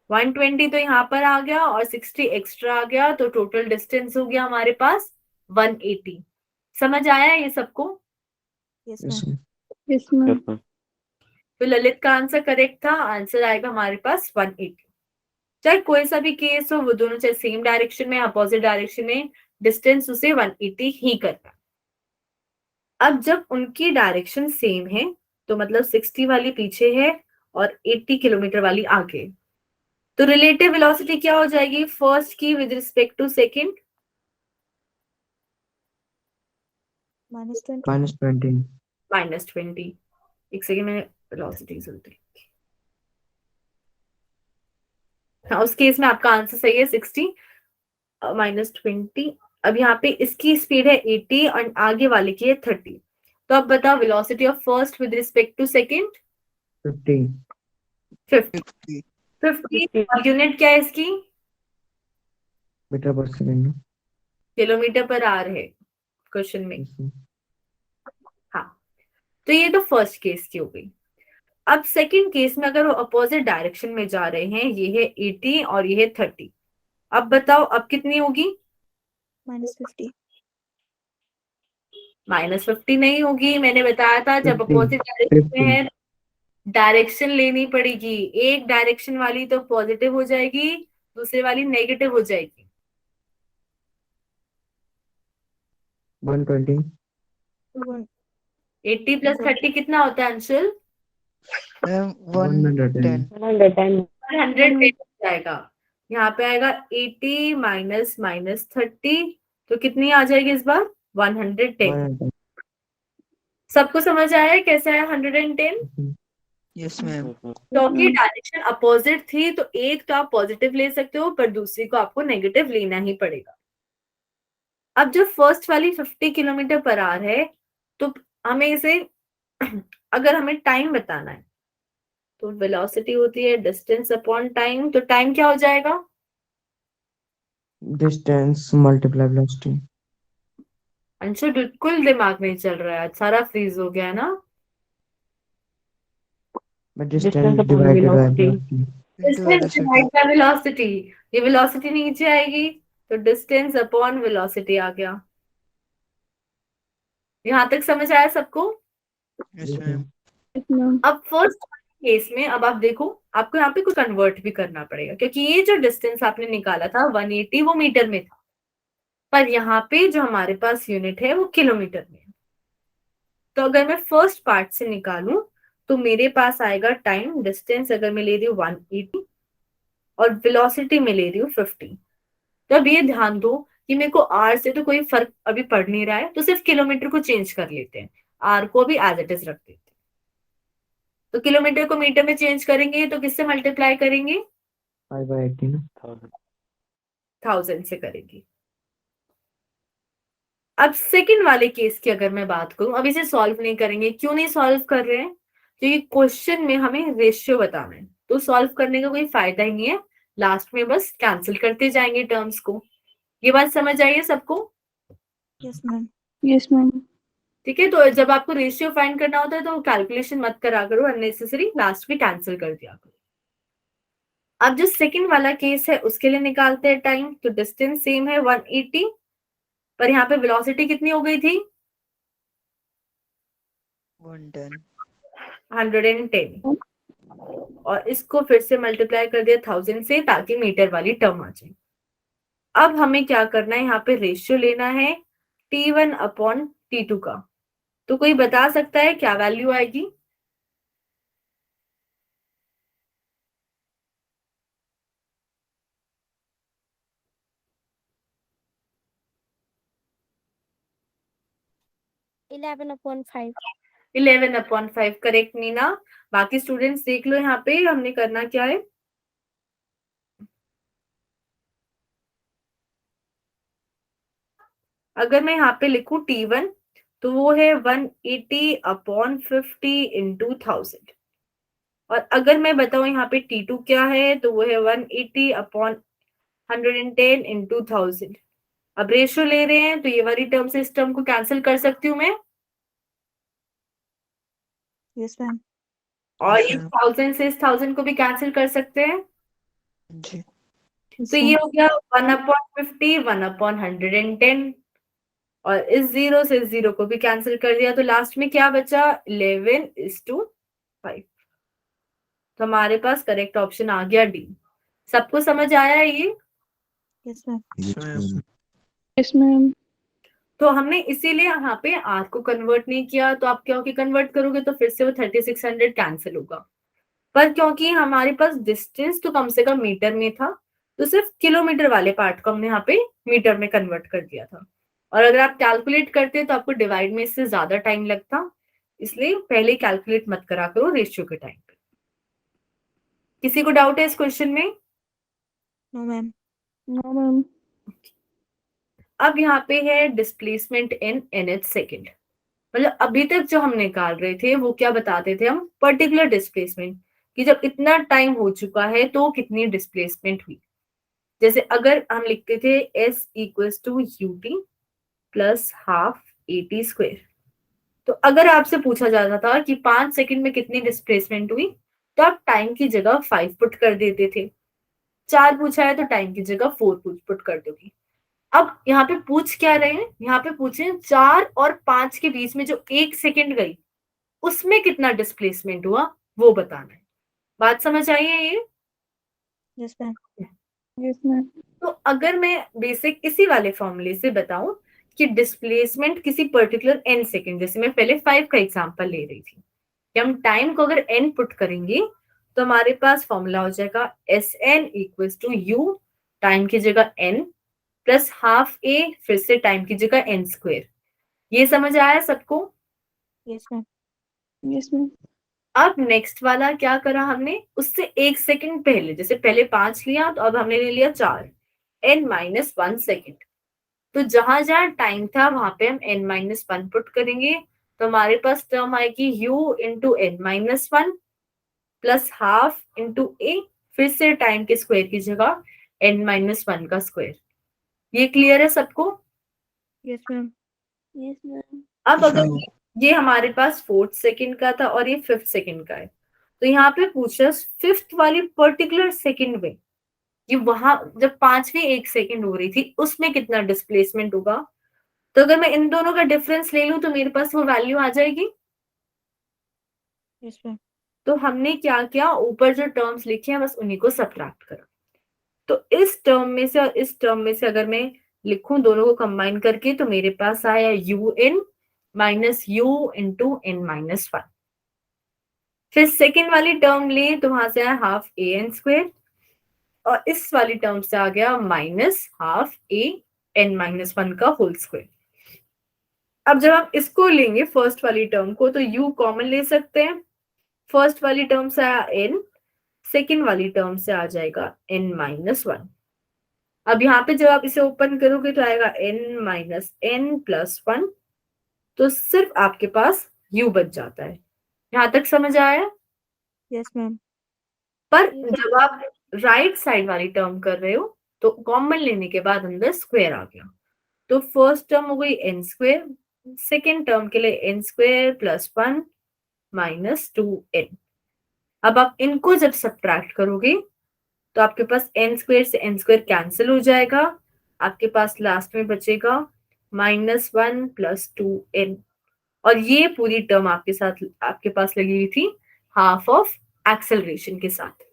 120 तो यहाँ पर आ गया और 60 एक्स्ट्रा आ गया, तो टोटल डिस्टेंस हो गया हमारे पास 180। समझ आया ये सबको? Yes, Yes, ma'am. ma'am. Yes, ma'am. Yes, ma'am. तो ललित का आंसर करेक्ट था। आंसर आएगा हमारे पास 180। चाहे कोई सा भी केस हो, वो दोनों चाहे सेम डायरेक्शन में, अपोजिट डायरेक्शन में, डिस्टेंस उसे 180 ही करना। अब जब उनकी डायरेक्शन सेम है तो मतलब 60 वाली पीछे है और 80 किलोमीटर वाली आगे, तो रिलेटिव वेलोसिटी क्या हो जाएगी फर्स्ट की विद रिस्पेक्ट टू सेकंड? -20. -20. -20। एक सेकंड में वेलोसिटी सुनते हैं। हाँ, उस केस में आपका आंसर सही है 60 -20। अब यहाँ पे इसकी स्पीड है 80 और आगे वाले की है 30। तो अब बताओ velocity of first with respect to second? 50. 50। 50 और यूनिट क्या है इसकी? Metre per second. Kilometre per our है क्वेश्चन में। Yes, ma'am. हाँ, तो ये तो फर्स्ट केस की हो गई। अब सेकंड केस में अगर वो अपोजिट डायरेक्शन में जा रहे हैं, ये है 80 और ये है 30। अब बताओ अब कितनी होगी? -50. -50 नहीं होगी, मैंने बताया था जब 50. अपोजिट डायरेक्शन में 50. है डायरेक्शन लेनी पड़ेगी। एक डायरेक्शन वाली तो पॉजिटिव हो जाएगी, दूसरे वाली नेगेटिव हो जाएगी। 120. 80 प्लस 30 कितना होता है अंशुल? 110. 110. 110 हो जाएगा। यहाँ पे आएगा 80 माइनस -30, तो कितनी आ जाएगी इस बार? 110। 110. सबको समझ आया है कैसे आया 110? Yes, ma'am. Yes, ma'am. क्योंकि डायरेक्शन अपोजिट थी तो एक तो आप पॉजिटिव ले सकते हो, पर दूसरी को आपको नेगेटिव लेना ही पड़ेगा। अब जो फर्स्ट वाली 50 किलोमीटर पर आवर है, तो हमें इसे अगर हमें टाइम बताना है तो वेलोसिटी होती है डिस्टेंस अपॉन टाइम। तो टाइम क्या हो जाएगा? Distance multiply velocity. अंशु बिल्कुल दिमाग नहीं चल रहा है, सारा फ्रीज हो गया ना। But Distance distance upon divided by velocity. velocity. Distance divide by velocity. ये वेलोसिटी नीचे आएगी तो डिस्टेंस अपॉन वेलोसिटी आ गया। यहाँ तक समझ आया सबको? Yes, ma'am. Yes, ma'am. अब फर्स्ट केस में अब आप देखो, आपको यहाँ पे कुछ कन्वर्ट भी करना पड़ेगा, क्योंकि ये जो डिस्टेंस आपने निकाला था 180 वो मीटर में था, पर यहाँ पे जो हमारे पास यूनिट है वो किलोमीटर में है। तो अगर मैं फर्स्ट पार्ट से निकालूं तो मेरे पास आएगा टाइम, डिस्टेंस अगर मैं ले रही हूँ 180 और वेलोसिटी में ले रही हूँ 50। तो अब ये ध्यान दो कि मेरे को आर से तो कोई फर्क अभी पड़ नहीं रहा है, तो सिर्फ किलोमीटर को चेंज कर लेते हैं, आर को भी एज इट इज रख देते हैं। तो किलोमीटर को मीटर में चेंज करेंगे तो किससे मल्टीप्लाई करेंगे? 5/80 ना। 1000 से करेंगे। अब सेकंड वाले केस की अगर मैं बात करूं, अब इसे सॉल्व नहीं करेंगे। क्यों नहीं सॉल्व कर रहे हैं? क्योंकि क्वेश्चन में हमें रेशियो बताना है, तो सॉल्व करने का कोई फायदा ही नहीं है, लास्ट में बस कैंसिल करते जाएंगे टर्म्स को। ये बात समझ आई है सबको? Yes, ma'am. Yes, ma'am. ठीक है, तो जब आपको रेशियो फाइंड करना होता है तो कैलकुलेशन मत करा करो अननेसेसरी, लास्ट में कैंसिल कर दिया करो। अब जो सेकंड वाला केस है उसके लिए निकालते हैं टाइम। तो डिस्टेंस सेम है 180, पर यहाँ पे वेलोसिटी कितनी हो गई थी? 110. 110, और इसको फिर से मल्टीप्लाई कर दिया 1000 से ताकि मीटर वाली टर्म आ जाए। अब हमें क्या करना है, यहाँ पे रेशियो लेना है T1/T2 का। तो कोई बता सकता है क्या वैल्यू आएगी? Eleven upon 5. 11/5 करेक्ट नीना। बाकी स्टूडेंट्स देख लो यहाँ पे हमने करना क्या है। अगर मैं यहाँ पे लिखूं T1 तो वो है 180/50 इंटू 1000, और अगर मैं बताऊं यहाँ पे T2 क्या है तो वो है 180/110 इंटू 1000। अब रेशियो ले रहे हैं तो ये वाली टर्म से इस टर्म को कैंसिल कर सकती हूँ मैं, Yes, ma'am. और Yes, इस ma'am. 1000 से इस 1000 को भी कैंसिल कर सकते हैं। जी. Yes, तो ये ma'am. हो गया 1/50 1/110, और इस 0 से इस 0 को भी कैंसिल कर दिया, तो लास्ट में क्या बचा? 11:5। तो हमारे पास करेक्ट ऑप्शन आ गया डी। सबको समझ आया है ये? Yes, ma'am. Yes, Ma'am. ma'am. Yes, ma'am. तो हमने इसीलिए यहाँ पे आर को कन्वर्ट नहीं किया, तो आप क्योंकि कन्वर्ट करोगे तो फिर से वो 3600 कैंसिल होगा। पर क्योंकि हमारे पास डिस्टेंस तो कम से कम मीटर में था, तो सिर्फ किलोमीटर वाले पार्ट को हमने यहाँ पे मीटर में कन्वर्ट कर दिया था। और अगर आप कैलकुलेट करते तो आपको डिवाइड में इससे ज्यादा टाइम लगता, इसलिए पहले कैलकुलेट मत करा करो रेशियो के टाइम पे। किसी को डाउट है इस क्वेश्चन में? No, ma'am. No, ma'am. अब यहाँ पे है डिस्प्लेसमेंट इन nth सेकेंड। मतलब अभी तक जो हम निकाल रहे थे वो क्या बताते थे हम? पर्टिकुलर डिस्प्लेसमेंट, कि जब इतना टाइम हो चुका है तो कितनी डिस्प्लेसमेंट हुई। जैसे अगर हम लिखते थे S equals to UT plus half AT square, तो अगर आपसे पूछा जाता था कि 5 सेकंड में कितनी डिस्प्लेसमेंट हुई, तो आप टाइम की जगह 5 पुट कर देते थे। 4 पूछा है तो टाइम की जगह 4 पुट कर दोगे। अब यहाँ पे पूछ क्या रहे हैं? यहाँ पे पूछे 4 और 5 के बीच में जो 1 सेकंड गई उसमें कितना डिस्प्लेसमेंट हुआ वो बताना है। बात समझ आई है ये? Yes, ma'am. Yes, ma'am. तो अगर मैं बेसिक इसी वाले फॉर्मूले से बताऊं कि डिस्प्लेसमेंट किसी पर्टिकुलर n सेकंड, जैसे मैं पहले 5 का एग्जांपल ले रही थी, कि हम टाइम को अगर n पुट करेंगे तो हमारे पास फॉर्मूला हो जाएगा Sn equals to U, time की जगह n प्लस हाफ a, फिर से टाइम की जगह n स्क्वायर। ये समझ आया सबको? Yes, ma'am. Yes, ma'am. अब नेक्स्ट वाला क्या करा हमने, उससे 1 सेकंड पहले, जैसे पहले 5 लिया तो अब हमने ले लिया 4, n-1 सेकंड। तो जहां जहां टाइम था वहां पे हम n-1 पुट करेंगे, तो हमारे पास टर्म आएगी u into n-1 plus half into a, फिर से टाइम के स्क्वायर की जगह n-1 का स्क्वायर। ये क्लियर है सबको? Yes, ma'am. Yes, ma'am. अब अगर ये हमारे पास 4th सेकंड का था और ये 5th सेकंड का है, तो यहाँ पे पूछा 5th वाली पर्टिकुलर सेकंड में, ये वहां जब 5वीं 1 सेकंड हो रही थी उसमें कितना डिस्प्लेसमेंट होगा। तो अगर मैं इन दोनों का डिफरेंस ले लूं तो मेरे पास वो वैल्यू आ जाएगी। Yes, ma'am. तो हमने क्या किया, ऊपर जो टर्म्स लिखे हैं बस उन्हीं को सबट्रैक्ट करा। तो इस टर्म में से और इस टर्म में से अगर मैं लिखूं दोनों को कंबाइन करके, तो मेरे पास आया UN minus U into n-1। फिर सेकेंड वाली टर्म ले तो वहां से आया हाफ AN स्क्वायर और इस वाली टर्म से आ गया -12 a n-1 का होल स्क्वायर। अब जब आप इसको लेंगे फर्स्ट वाली टर्म को, तो u कॉमन ले सकते हैं। फर्स्ट वाली टर्म से आया n, सेकेंड वाली टर्म से आ जाएगा n-1। अब यहाँ पे जब आप इसे ओपन करोगे तो आएगा n-n+1, तो सिर्फ आपके पास u बच जाता है। यहाँ तक समझ आया? Yes, ma'am. पर जब आप राइट साइड वाली टर्म कर रहे हो तो कॉमन लेने के बाद अंदर स्क्वायर आ गया, तो फर्स्ट टर्म हो गई n², सेकेंड टर्म के लिए n² + 1 - 2n। अब आप इनको जब सब्ट्रैक्ट करोगे तो आपके पास n² से n² कैंसिल हो जाएगा, आपके पास लास्ट में बचेगा -1 + 2n, और ये पूरी टर्म आपके पास लगी हुई थी हाफ ऑफ एक्सेलरेशन के साथ।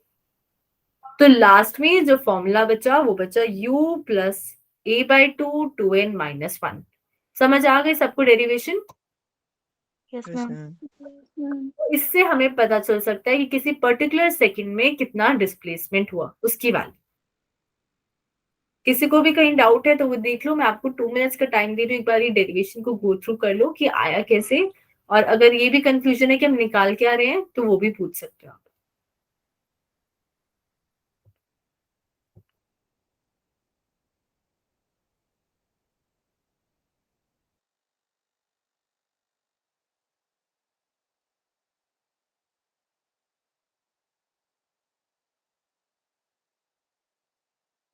तो लास्ट में जो फॉर्मूला बचा वो बचा u + a/2 2n - 1। समझ आ गई सबको derivation? Yes, Yes, ma'am. ma'am. Yes, ma'am. इससे हमें पता चल सकता है कि किसी पर्टिकुलर सेकंड में कितना डिस्प्लेसमेंट हुआ, उसकी वैल्यू। किसी को भी कहीं डाउट है तो वो देख लो, मैं आपको 2 मिनट्स का टाइम दे रही हूँ, एक बार ये डेरिवेशन को गो थ्रू कर लो कि आया कैसे, और अगर ये भी कंफ्यूजन है कि हम निकाल के आ रहे हैं तो वो भी पूछ सकते हो आप।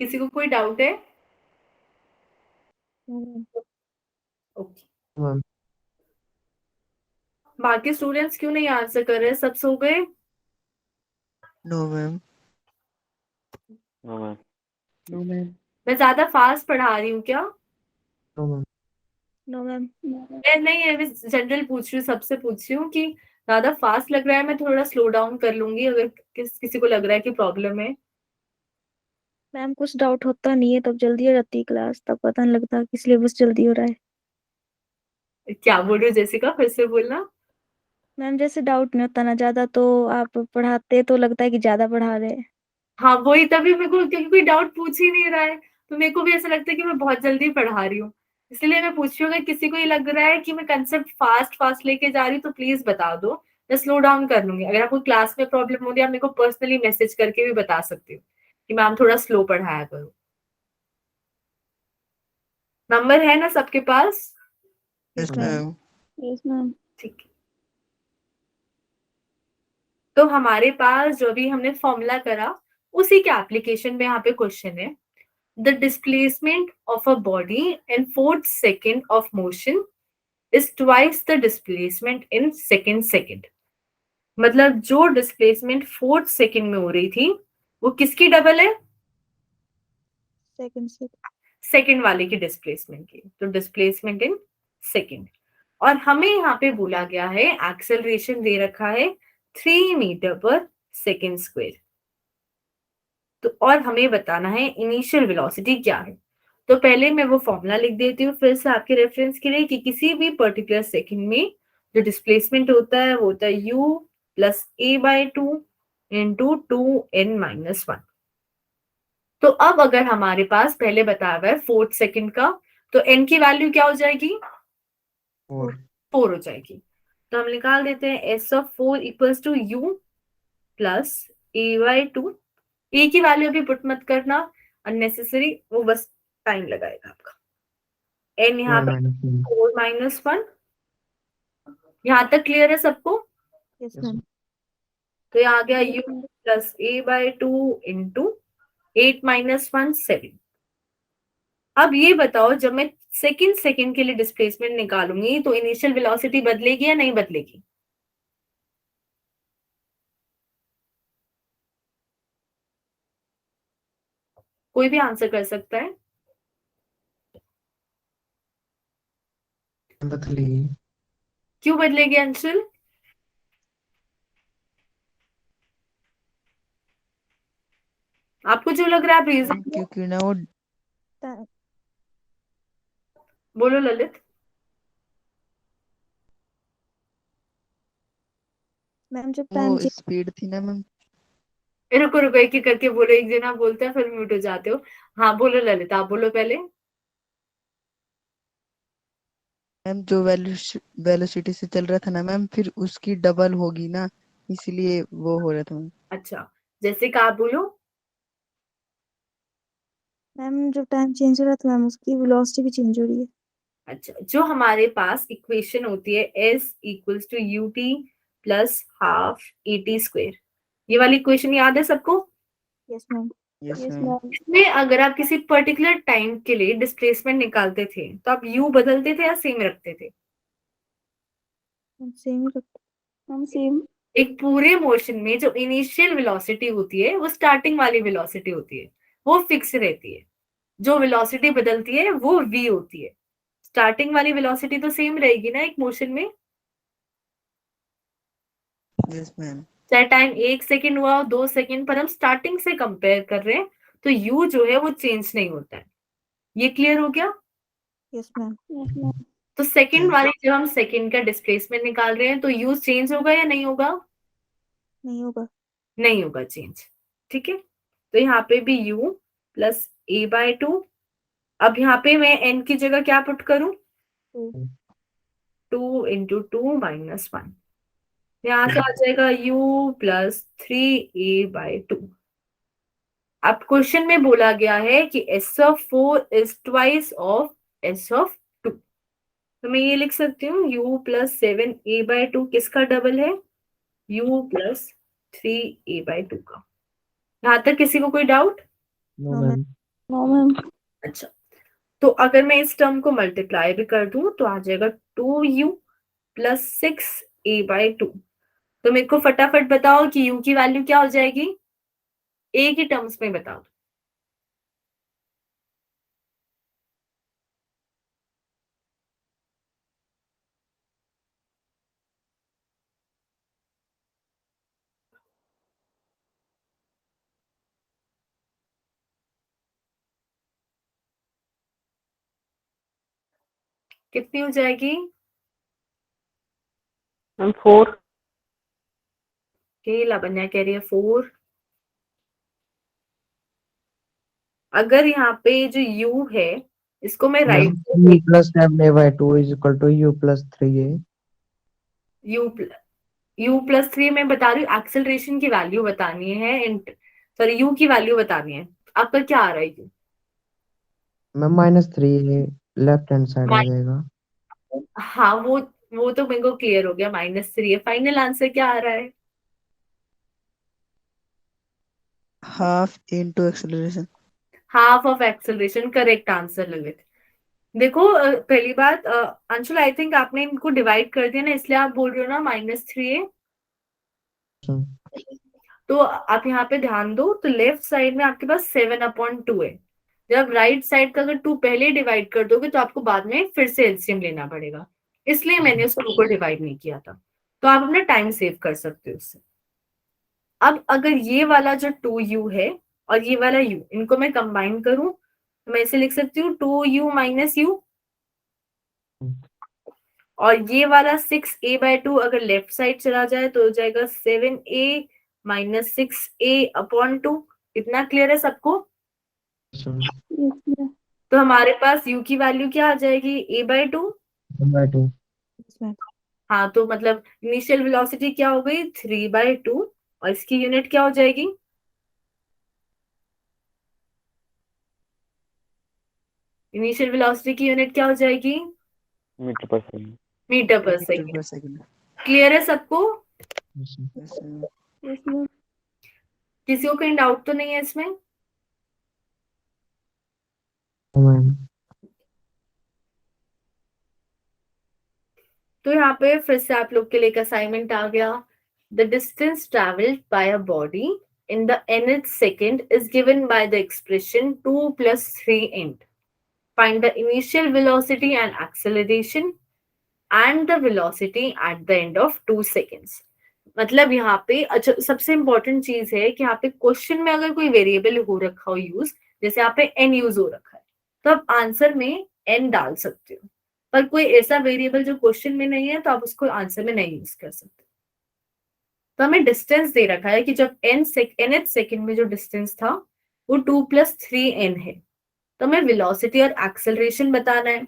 किसी को कोई डाउट है? No, ma'am. ओके, मैम बाकी स्टूडेंट्स क्यों नहीं आंसर कर रहे? सब सो गए? No, ma'am. No ma'am. No, ma'am. मैं ज्यादा फास्ट पढ़ा रही हूँ क्या? No ma'am No, ma'am. मैं नहीं, अभी जनरल पूछ रही हूँ, सबसे पूछ रही हूँ कि ज्यादा फास्ट लग रहा है, मैं थोड़ा स्लो डाउन कर लूंगी अगर किसी को लग रहा है कि प्रॉब्लम है। मैम कुछ डाउट होता नहीं है तब जल्दी हो जाती है क्लास, तब पता नहीं लगता कि सिलेबस जल्दी हो रहा है। क्या बोल रहे हो जेसिका, फिर से बोलना। मैम जैसे डाउट नहीं होता ना ज्यादा, तो आप पढ़ाते तो लगता है कि ज्यादा पढ़ा रहे हैं। हाँ वही, तभी मेरे को, क्योंकि कोई डाउट पूछ ही नहीं रहा है तो मेरे को भी ऐसा लगता है कि मैं बहुत जल्दी पढ़ा रही हूँ, इसलिए मैं पूछ रही हूँ अगर किसी को ये लग रहा है कि मैं कंसेप्ट फास्ट फास्ट लेके जा रही हूँ तो प्लीज बता दो, मैं स्लो डाउन कर लूंगी। अगर आपको क्लास में प्रॉब्लम हो रही है, आप मेरे को पर्सनली मैसेज करके भी बता सकते हो कि मैम थोड़ा स्लो पढ़ाया करो। नंबर है ना सबके पास? Yes, Yes, ma'am. ma'am. Yes, ma'am. ठीक है, तो हमारे पास जो भी हमने फॉर्मूला करा उसी के एप्लीकेशन में यहाँ पे क्वेश्चन है। The displacement of a body in 4th second of motion is twice the displacement in second. मतलब जो डिस्प्लेसमेंट 4th सेकंड में हो रही थी वो किसकी डबल है? सेकंड से। सेकंड वाले की डिस्प्लेसमेंट की, तो डिस्प्लेसमेंट इन सेकंड। और हमें यहाँ पे बोला गया है एक्सेलरेशन दे रखा है 3 मीटर/सेकंड²। तो और हमें बताना है इनिशियल वेलोसिटी क्या है। तो पहले मैं वो फॉर्मूला लिख देती हूँ फिर से आपके रेफरेंस के लिए कि किसी भी पर्टिकुलर सेकंड में जो डिस्प्लेसमेंट होता है वो होता है u + a/2 × 2n-1। तो अब अगर हमारे पास पहले बताया हुआ है 4th सेकंड का, तो n की वैल्यू क्या हो जाएगी? 4 4 हो जाएगी। तो हम निकाल देते हैं s(4) = u + a/2। ए की वैल्यू अभी पुट मत करना, अननेसेसरी, वो बस टाइम लगाएगा आपका। एन यहाँ पे 4 - 1। यहाँ तक क्लियर है सबको? Yes ma'am. तो यहाँ आ गया u + a/2 × 8 - 1 7। अब ये बताओ जब मैं सेकंड के लिए डिस्प्लेसमेंट निकालूंगी तो इनिशियल वेलोसिटी बदलेगी या नहीं बदलेगी? कोई भी आंसर कर सकता है। बदलेगी। क्यों बदलेगी अंशुल? आपको जो लग रहा है आप रीजन क्योंकि ना वो बोलो ललित। मैम जब टाइम वो स्पीड थी ना मैम, रुको रुको, एक एक करके बोलो, एक जना बोलता है फिर म्यूट हो जाते हो। हाँ बोलो ललिता, आप बोलो पहले। मैम जो वेलोसिटी से चल रहा था ना मैम, फिर उसकी डबल होगी ना, इसलिए वो हो रहा था मैम। अच्छा, जैसे कि आप बोलो। मैम जब टाइम चेंज हो रहा था मैम उसकी वेलोसिटी भी चेंज हो रही है। अच्छा, जो हमारे पास इक्वेशन होती है S equals to U T plus half A T square, ये वाली इक्वेशन याद है सबको? Yes ma'am. Yes Yes, ma'am. ma'am. इसमें अगर आप किसी पर्टिकुलर टाइम के लिए डिस्प्लेसमेंट निकालते थे तो आप यू बदलते थे या सेम रखते थे? सेम ही रखते। Ma'am, same. एक पूरे मोशन में जो इनिशियल वेलोसिटी होती है वो स्टार्टिंग वाली वेलोसिटी होती है, वो फिक्स रहती है। जो वेलोसिटी बदलती है वो v होती है। स्टार्टिंग वाली वेलोसिटी तो सेम रहेगी ना एक मोशन में, यस मैम। चाहे टाइम 1 सेकंड हुआ हो 2 सेकंड, पर हम स्टार्टिंग से कंपेयर कर रहे हैं तो u जो है वो चेंज नहीं होता है। ये क्लियर हो गया? Yes ma'am. Yes, ma'am. तो सेकंड वाली जब हम सेकंड का डिस्प्लेसमेंट निकाल रहे हैं तो u चेंज होगा या नहीं होगा? नहीं होगा। नहीं होगा चेंज। ठीक है, तो यहाँ पे भी u प्लस a बाय 2। अब यहाँ पे मैं n की जगह क्या पुट करूं? 2 इंटू 2 माइनस 1, यहाँ से आ जाएगा u प्लस 3a/2। अब क्वेश्चन में बोला गया है कि s of 4 is twice of s of 2, तो मैं ये लिख सकती हूँ u प्लस 7a/2 किसका डबल है? u प्लस 3a/2 का। यहाँ तक किसी को कोई doubt? No, No, ma'am. No, ma'am. अच्छा, तो अगर मैं इस टर्म को मल्टीप्लाई भी कर दूं तो आ जाएगा 2u प्लस 6a/2। तो मेरे को फटाफट बताओ कि u की वैल्यू क्या हो जाएगी, a की टर्म्स में बताओ। कितनी हो जाएगी? मैम 4। के लावण्या कह रही है 4। अगर यहाँ पे जो u है इसको मैं Ma'am, right 3 plus 7a/2 is equal to u plus 3a. u plus 3 मैं बता रही हूँ, एक्सेलरेशन की वैल्यू बतानी है, सॉरी u की वैल्यू बतानी है। आपका क्या आ रहा है u? Ma'am, -3a left hand side आ जाएगा। हाँ वो तो मेरे को क्लियर हो गया, -3 है। फाइनल आंसर क्या आ रहा है? Half into acceleration. Half of acceleration, correct answer Lalit. देखो पहली बात अंशुल, आई थिंक आपने इनको डिवाइड कर दिया ना, इसलिए आप बोल रहे हो ना -3 है। तो आप यहाँ पे ध्यान दो, तो लेफ्ट साइड में आपके पास 7/2 है। जब राइट साइड का अगर 2 पहले डिवाइड कर दोगे तो आपको बाद में फिर से एलसीएम लेना पड़ेगा, इसलिए मैंने उसको ऊपर डिवाइड नहीं किया था। तो आप अपना टाइम सेव कर सकते हो उससे। अब अगर ये वाला जो 2u है और ये वाला u, इनको मैं कंबाइन करूं तो मैं इसे लिख सकती हूँ 2u माइनस u, और ये वाला 6a/2 अगर लेफ्ट साइड चला जाए तो हो जाएगा 7a माइनस 6a/2। इतना क्लियर है सबको? Yes, ma'am. तो हमारे पास u की वैल्यू क्या आ जाएगी? a/2। a/2. Yes ma'am. हाँ, तो मतलब इनिशियल वेलोसिटी क्या हो गई? 3/2, और इसकी यूनिट क्या हो जाएगी? इनिशियल वेलोसिटी की यूनिट क्या हो जाएगी? Metre per second. मीटर पर मीटर सेकेंड। पर सेकंड। क्लियर है सबको? Yes, ma'am. Yes ma'am. Yes, ma'am. किसी को कहीं डाउट तो नहीं है इसमें? No, ma'am. तो यहाँ पे फिर से आप लोग के लिए एक असाइनमेंट आ गया। The distance travelled by a body in the nth second is given by the expression 2 plus 3 int. Find the initial velocity and acceleration and the velocity at the end of 2 seconds. मतलब यहाँ पे अच्छा, सबसे important चीज है कि यहाँ पे क्वेश्चन में अगर कोई वेरिएबल हो रखा हो यूज, जैसे यहाँ पे n यूज हो रखा है, तो आप आंसर में n डाल सकते हो। पर कोई ऐसा वेरिएबल जो क्वेश्चन में नहीं है तो आप उसको आंसर में नहीं यूज कर सकते। तो हमें डिस्टेंस दे रखा है कि जब nth सेकंड में जो डिस्टेंस था वो 2 + 3n है, तो हमें वेलोसिटी और एक्सेलरेशन बताना है।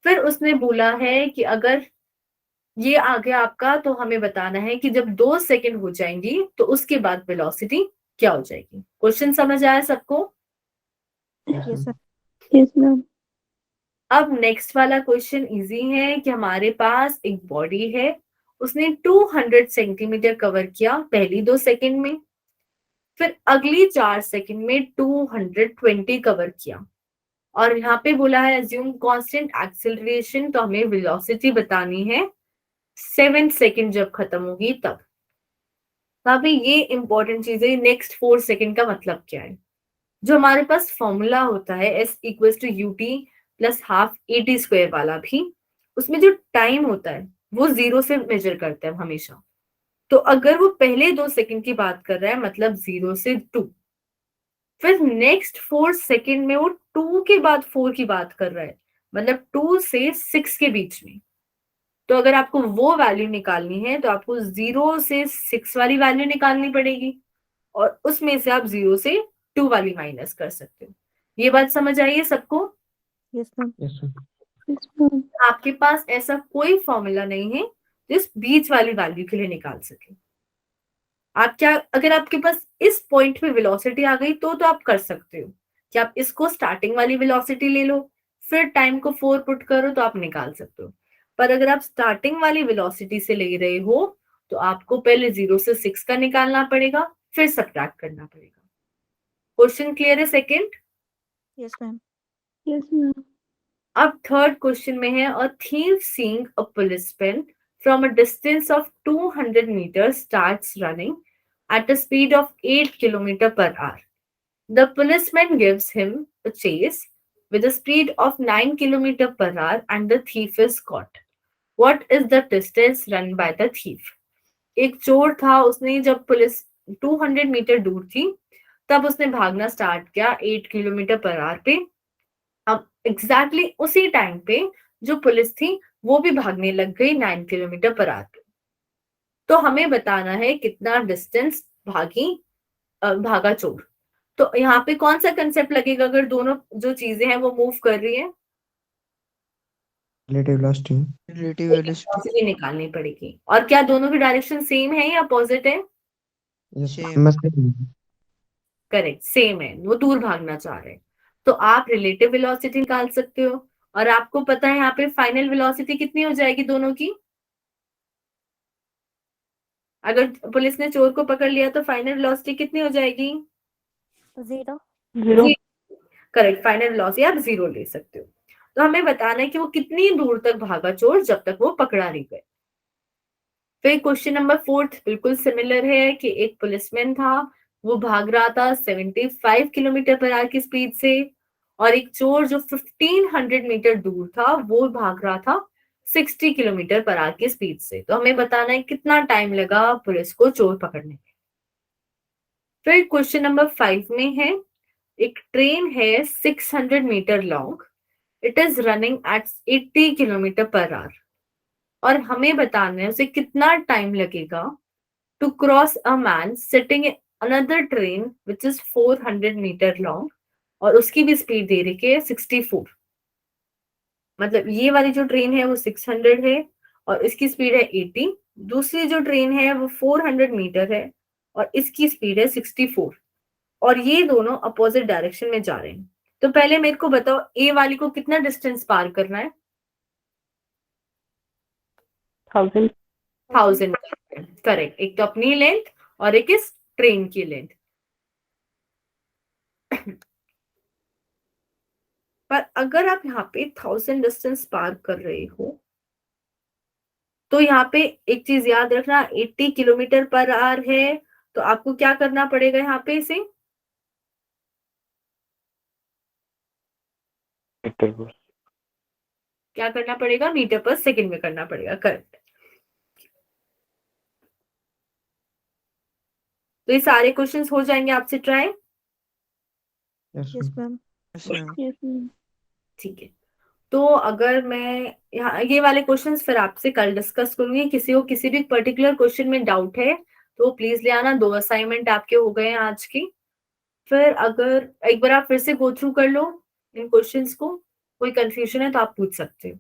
फिर उसने बोला है कि अगर ये आ गया आपका, तो हमें बताना है कि जब 2 सेकंड हो जाएंगी तो उसके बाद वेलोसिटी क्या हो जाएगी। क्वेश्चन समझ आया सबको? Yes, yes ma'am. Yes, ma'am. अब नेक्स्ट वाला क्वेश्चन इजी है कि हमारे पास एक बॉडी है, उसने 200 सेंटीमीटर कवर किया पहली 2 सेकंड में, फिर अगली 4 सेकंड में 220 कवर किया, और यहाँ पे बोला है अज्यूम कांस्टेंट एक्सेलरेशन, तो हमें वेलोसिटी बतानी है 7 सेकंड जब खत्म होगी तब। तो अभी ये इंपॉर्टेंट चीज है, नेक्स्ट 4 सेकंड का मतलब क्या है। जो हमारे पास फॉर्मूला होता है S = UT + ½ AT² वाला भी, उसमें जो टाइम होता है वो 0 से मेजर करते हैं हम हमेशा। तो अगर वो पहले 2 सेकंड की बात कर रहा है मतलब 0 से 2, फिर नेक्स्ट 4 सेकंड में वो 2 के बाद 4 की बात कर रहा है मतलब 2 से 6 के बीच में। तो अगर आपको वो वैल्यू निकालनी है तो आपको 0 से 6 वाली वैल्यू निकालनी पड़ेगी, और उसमें से आप 0 से 2 वाली माइनस कर सकते हो। ये बात समझ आई है सबको? Yes ma'am. Yes, ma'am. Yes, ma'am. आपके पास ऐसा कोई फॉर्मूला नहीं है जिस बीच वाली वैल्यू के लिए निकाल सके। आप क्या, अगर आपके पास इस पॉइंट पे वेलोसिटी आ गई तो आप कर सकते हो कि आप इसको स्टार्टिंग वाली वेलोसिटी ले लो, फिर टाइम को 4 पुट करो तो आप निकाल सकते हो। पर अगर आप स्टार्टिंग वाली वेलोसिटी से ले रहे हो तो आपको पहले 0 से 6 का निकालना पड़ेगा, फिर सब्ट्रैक्ट करना पड़ेगा। क्वेश्चन क्लियर है second? Yes ma'am. Yes, ma'am. अब थर्ड क्वेश्चन में है, अ thief seeing a policeman from a distance of 200 meters starts running at a speed of 8 km per hour. The policeman gives him a chase with a speed of 9 km per hour and the thief is caught. What is the distance run by the thief? एक चोर था, उसने जब police 200 metre दूर थी तब उसने भागना स्टार्ट किया 8 किलोमीटर पर आवर पे। अब एग्जैक्टली उसी टाइम पे जो पुलिस थी वो भी भागने लग गई 9 किलोमीटर पर आवर पे। तो हमें बताना है कितना डिस्टेंस भागा चोर। तो यहाँ पे कौन सा कंसेप्ट लगेगा अगर दोनों जो चीजें हैं वो मूव कर रही है? Relative velocity. Relative velocity velocity निकालनी पड़ेगी। और क्या दोनों की डायरेक्शन सेम है या अपोजिट है? Yes, Same. मैं same. करेक्ट, सेम है, वो दूर भागना चाह रहे हैं। तो आप रिलेटिव वेलोसिटी निकाल सकते हो, और आपको पता है यहाँ पे फाइनल वेलोसिटी कितनी हो जाएगी दोनों की। अगर पुलिस ने चोर को पकड़ लिया तो फाइनल वेलोसिटी कितनी हो जाएगी? 0. 0. करेक्ट, फाइनल वेलोसिटी आप 0 ले सकते हो। तो हमें बताना है कि वो कितनी दूर तक भागा चोर जब तक वो पकड़ा नहीं गए। फिर क्वेश्चन नंबर 4 बिल्कुल सिमिलर है कि एक पुलिसमैन था, वो भाग रहा था 75 किलोमीटर पर आवर की स्पीड से, और एक चोर जो 1500 मीटर दूर था वो भाग रहा था 60 किलोमीटर पर आवर की स्पीड से। तो हमें बताना है कितना टाइम लगा पुलिस को चोर पकड़ने में। फिर क्वेश्चन नंबर 5 में है, एक ट्रेन है 600 metre long, it is running at 80 kilometre per hour, और हमें बताना है उसे कितना टाइम लगेगा to cross a man sitting in another train which is 400 metre long, और उसकी भी स्पीड दे रखी है 64। मतलब ये वाली जो ट्रेन है वो 600 है और इसकी स्पीड है 80, दूसरी जो ट्रेन है वो 400 मीटर है और इसकी स्पीड है 64, और ये दोनों अपोजिट डायरेक्शन में जा रहे हैं। तो पहले मेरे को बताओ ए वाली को कितना डिस्टेंस पार करना है? 1000. 1000। करेक्ट, एक तो अपनी लेंथ और एक इस ट्रेन की लेंथ। पर अगर आप यहाँ पे 1000 डिस्टेंस पार कर रहे हो तो यहाँ पे एक चीज याद रखना, 80 किलोमीटर पर आवर है, तो आपको क्या करना पड़ेगा यहाँ पे इसे? मीटर पर क्या करना पड़ेगा? मीटर पर सेकंड में करना पड़ेगा। करेक्ट। तो ये सारे क्वेश्चंस हो जाएंगे आपसे try. Yes, yes ma'am. Ma'am. yes, ma'am. Yes, ma'am. ठीक है। तो अगर मैं यहाँ ये वाले क्वेश्चंस फिर आपसे कल डिस्कस करूंगी। किसी को किसी भी पर्टिकुलर क्वेश्चन में डाउट है तो प्लीज ले आना। 2 असाइनमेंट आपके हो गए हैं आज की। फिर अगर एक बार आप फिर से गो थ्रू कर लो इन क्वेश्चंस को, कोई कंफ्यूजन है तो आप पूछ सकते हो।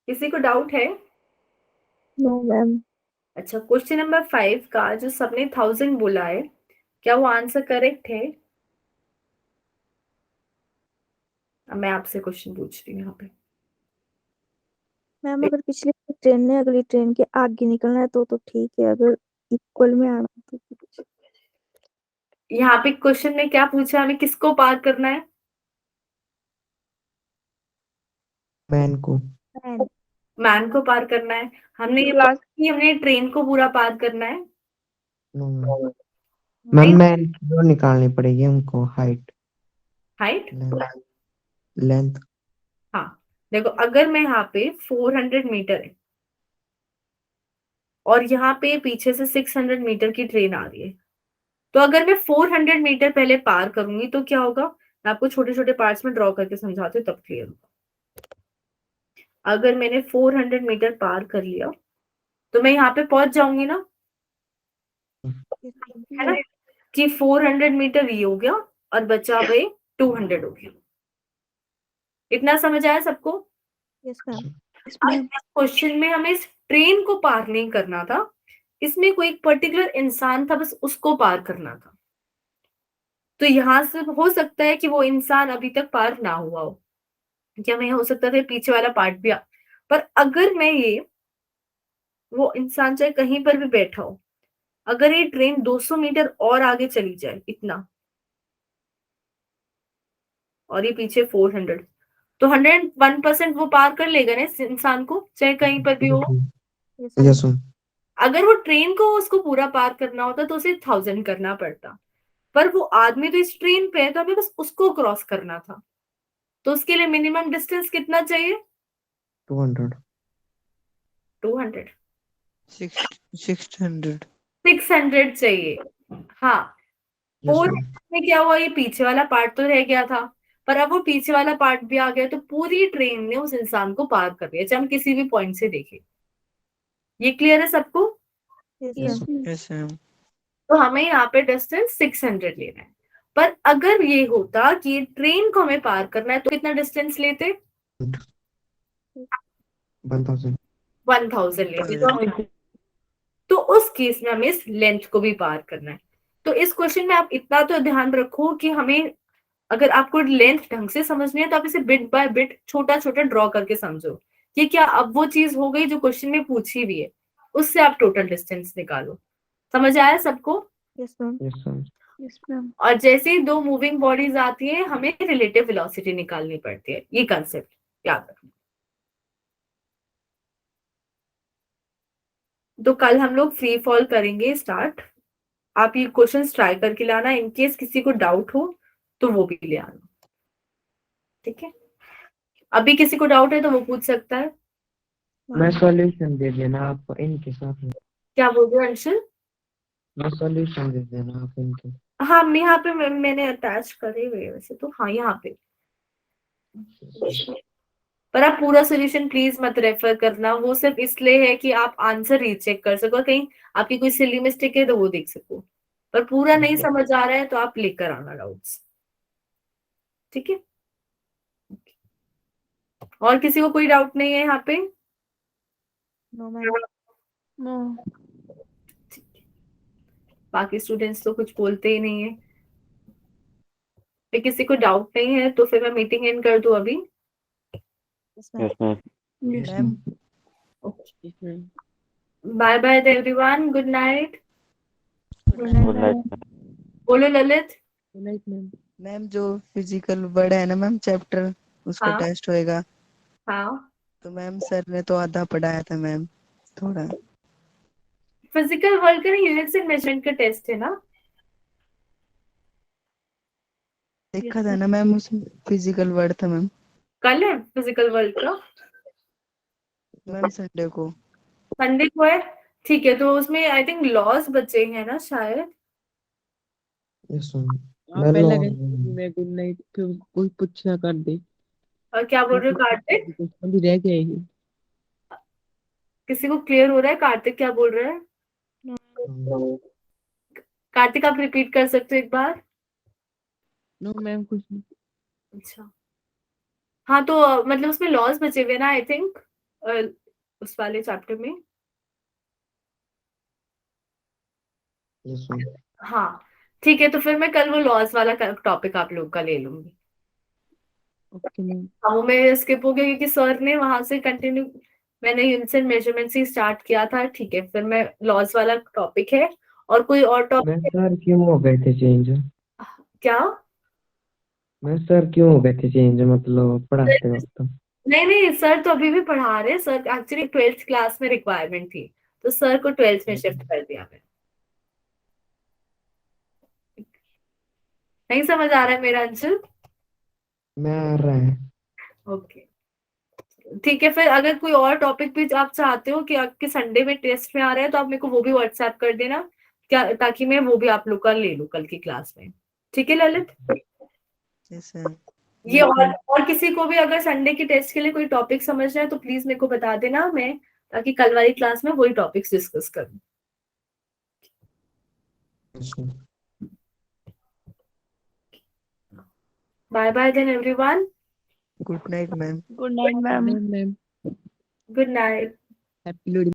किसी को डाउट है? No ma'am. अच्छा, क्वेश्चन नंबर 5 का जो सबने 1000 बोला है, क्या वो आंसर करेक्ट है? अब मैं आपसे क्वेश्चन पूछ रही हूँ यहाँ पे। मैम अगर पिछली ट्रेन ने अगली ट्रेन के आगे निकलना है तो ठीक है, अगर इक्वल में आना तो यहाँ पे क्वेश्चन में क्या पूछा, हमें किसको पार करना है? मैन को। मैन। मैन को पार करना है। हमने ये क्लास कि हमने ट्रेन को पूरा पार करना है। नो मैम, नहीं, मैन की जो निकालनी पड़ेगी हमको, हाइट, हाइट। लेंथ। हाँ, देखो अगर मैं यहाँ पे 400 मीटर है और यहाँ पे पीछे से 600 मीटर की ट्रेन आ रही है, तो अगर मैं 400 मीटर पहले पार करूंगी तो क्या होगा? मैं आपको छोटे छोटे पार्ट्स में ड्रॉ करके समझाती हूँ तब क्लियर होगा। अगर मैंने 400 मीटर पार कर लिया तो मैं यहाँ पे पहुंच जाऊंगी ना, है ना? कि 400 मीटर ये हो गया और बचा भाई 200 हो गया। इतना समझ आया सबको? Yes ma'am. क्वेश्चन में हमें इस ट्रेन को पार नहीं करना था, इसमें कोई एक पर्टिकुलर इंसान था, बस उसको पार करना था। तो यहां से हो सकता है कि वो इंसान अभी तक पार ना हुआ हो, क्या मैं हो सकता था पीछे वाला पार्ट भी पर अगर मैं ये वो इंसान चाहे कहीं पर भी बैठा हो, अगर ये ट्रेन 200 मीटर और आगे चली जाए इतना, और ये पीछे 400, तो 101% वो पार कर लेगा ना इस इंसान को, चाहे कहीं पर भी हो। Yes ma'am. अगर वो ट्रेन को उसको पूरा पार करना होता तो उसे 1000 करना पड़ता, पर वो आदमी तो इस ट्रेन पे है तो हमें बस उसको क्रॉस करना था। तो उसके लिए मिनिमम डिस्टेंस कितना चाहिए? 200। 200, 600। 600 चाहिए। हाँ, यस 400 मैम। में क्या हुआ, ये पीछे वाला पार्ट तो रह गया था, पर अब वो पीछे वाला पार्ट भी आ गया तो पूरी ट्रेन ने उस इंसान को पार कर दिया, चाहे हम किसी भी पॉइंट से देखें। ये क्लियर है सबको? Yes yes ma'am. Yes ma'am. तो हमें यहाँ पे डिस्टेंस 600 लेना है। पर अगर ये होता कि ट्रेन को हमें पार करना है तो कितना डिस्टेंस लेते? 1000। 1000 लेते। 1000। तो उस केस में हमें इस लेंथ को भी पार करना है। तो इस क्वेश्चन में आप इतना तो ध्यान रखो कि हमें, अगर आपको लेंथ ढंग से समझनी है तो आप इसे बिट बाय बिट छोटा छोटा ड्रॉ करके समझो कि क्या अब वो चीज हो गई जो क्वेश्चन में पूछी हुई है, उससे आप टोटल डिस्टेंस निकालो। समझ आया सबको? Yes ma'am. Yes ma'am. Yes, ma'am. और जैसे ही 2 मूविंग बॉडीज आती है हमें रिलेटिव वेलोसिटी निकालनी पड़ती है। ये कंसेप्ट याद रखना। तो कल हम लोग फ्री फॉल करेंगे स्टार्ट। आप ये क्वेश्चन ट्राई करके लाना, इन केस किसी को डाउट हो तो वो भी ले आना, ठीक है? अभी किसी को डाउट है तो वो पूछ सकता है। मैं सॉल्यूशन दे देना आप इनके साथ में। क्या बोल रहे हो अंशुल? मैं सॉल्यूशन दे देना आप इनके। हाँ, यहाँ पे मैंने अटैच करे हुए हैं वैसे तो, हाँ यहाँ पे। पर आप पूरा सोल्यूशन प्लीज मत रेफर करना, वो सिर्फ इसलिए है कि आप आंसर रीचेक कर सको, कहीं आपकी कोई सिली मिस्टेक है तो वो देख सको। पर पूरा नहीं समझ आ रहा है तो आप लेकर आना डाउट्स, ठीक है? और किसी को कोई डाउट नहीं है यहाँ पे? No ma'am. No. बाकी स्टूडेंट्स तो कुछ बोलते ही नहीं है। फिर किसी को डाउट नहीं है तो फिर मैं मीटिंग एंड कर दूं अभी? Yes ma'am. Yes ma'am. Yes, ma'am ma'am. Okay. Bye bye everyone. Good night. Good night. बोलो ललित. मैम जो फिजिकल वर्ड है ना मैम चैप्टर उसका हाँ. टेस्ट होएगा हाँ. तो मैम सर ने तो आधा पढ़ाया था मैम थोड़ा फिजिकल वर्ड का यूनिट्स एंड मेजरमेंट का टेस्ट है ना. देखा था ना मैम उसमें फिजिकल वर्ड था मैम कल है फिजिकल वर्ड का. मैम संडे को संडे को है. ठीक है, तो उसमें आई थिंक लॉस बचे हैं ना शायद. यस मैम आप मैं पहले लॉ मैं गुड नाइट फिर कोई पूछना कर दे और क्या बोल रहे हो कार्तिक. क्वेश्चन भी रह गए हैं किसी को क्लियर हो रहा है. कार्तिक क्या बोल रहा है. कार्तिक आप रिपीट कर सकते हो एक बार. नो मैम कुछ नहीं अच्छा. हाँ तो मतलब उसमें लॉस बचे हुए ना आई थिंक उस वाले चैप्टर में. यस मैम हाँ ठीक है, तो फिर मैं कल वो लॉस वाला टॉपिक आप लोग का ले लूंगी. ओके मैम हाँ वो मैं स्किप हो गया क्योंकि सर ने वहां से कंटिन्यू. मैंने यूनिट्स एंड मेजरमेंट से स्टार्ट किया था. ठीक है, फिर मैं लॉस वाला टॉपिक है. और कोई और मैं टॉपिक. सर क्यों हो गए थे चेंज क्या. मैं सर क्यों हो गए थे चेंज मतलब पढ़ाते वक्त नहीं नहीं, सर तो अभी भी पढ़ा रहे हैं. सर एक्चुअली 12th क्लास में रिक्वायरमेंट थी तो सर को 12th में शिफ्ट कर दिया मैंने. नहीं समझ आ रहा है मेरा अंशु. मैं आ रहा है ओके ठीक है, फिर अगर कोई और टॉपिक भी आप चाहते हो कि आपके संडे में टेस्ट में आ रहा है तो आप मेरे को वो भी व्हाट्सएप कर देना क्या, ताकि मैं वो भी आप लोग का ले लूं कल की क्लास में. ठीक है ललित. जैसे ये और किसी को भी अगर संडे की टेस्ट के लिए कोई टॉपिक समझना है तो प्लीज मेरे को बता देना, मैं ताकि कल वाली क्लास में वही टॉपिक्स डिस्कस करूं. Yes ma'am bye bye then everyone. Good night ma'am good night ma'am. Ma'am good night. Happy loading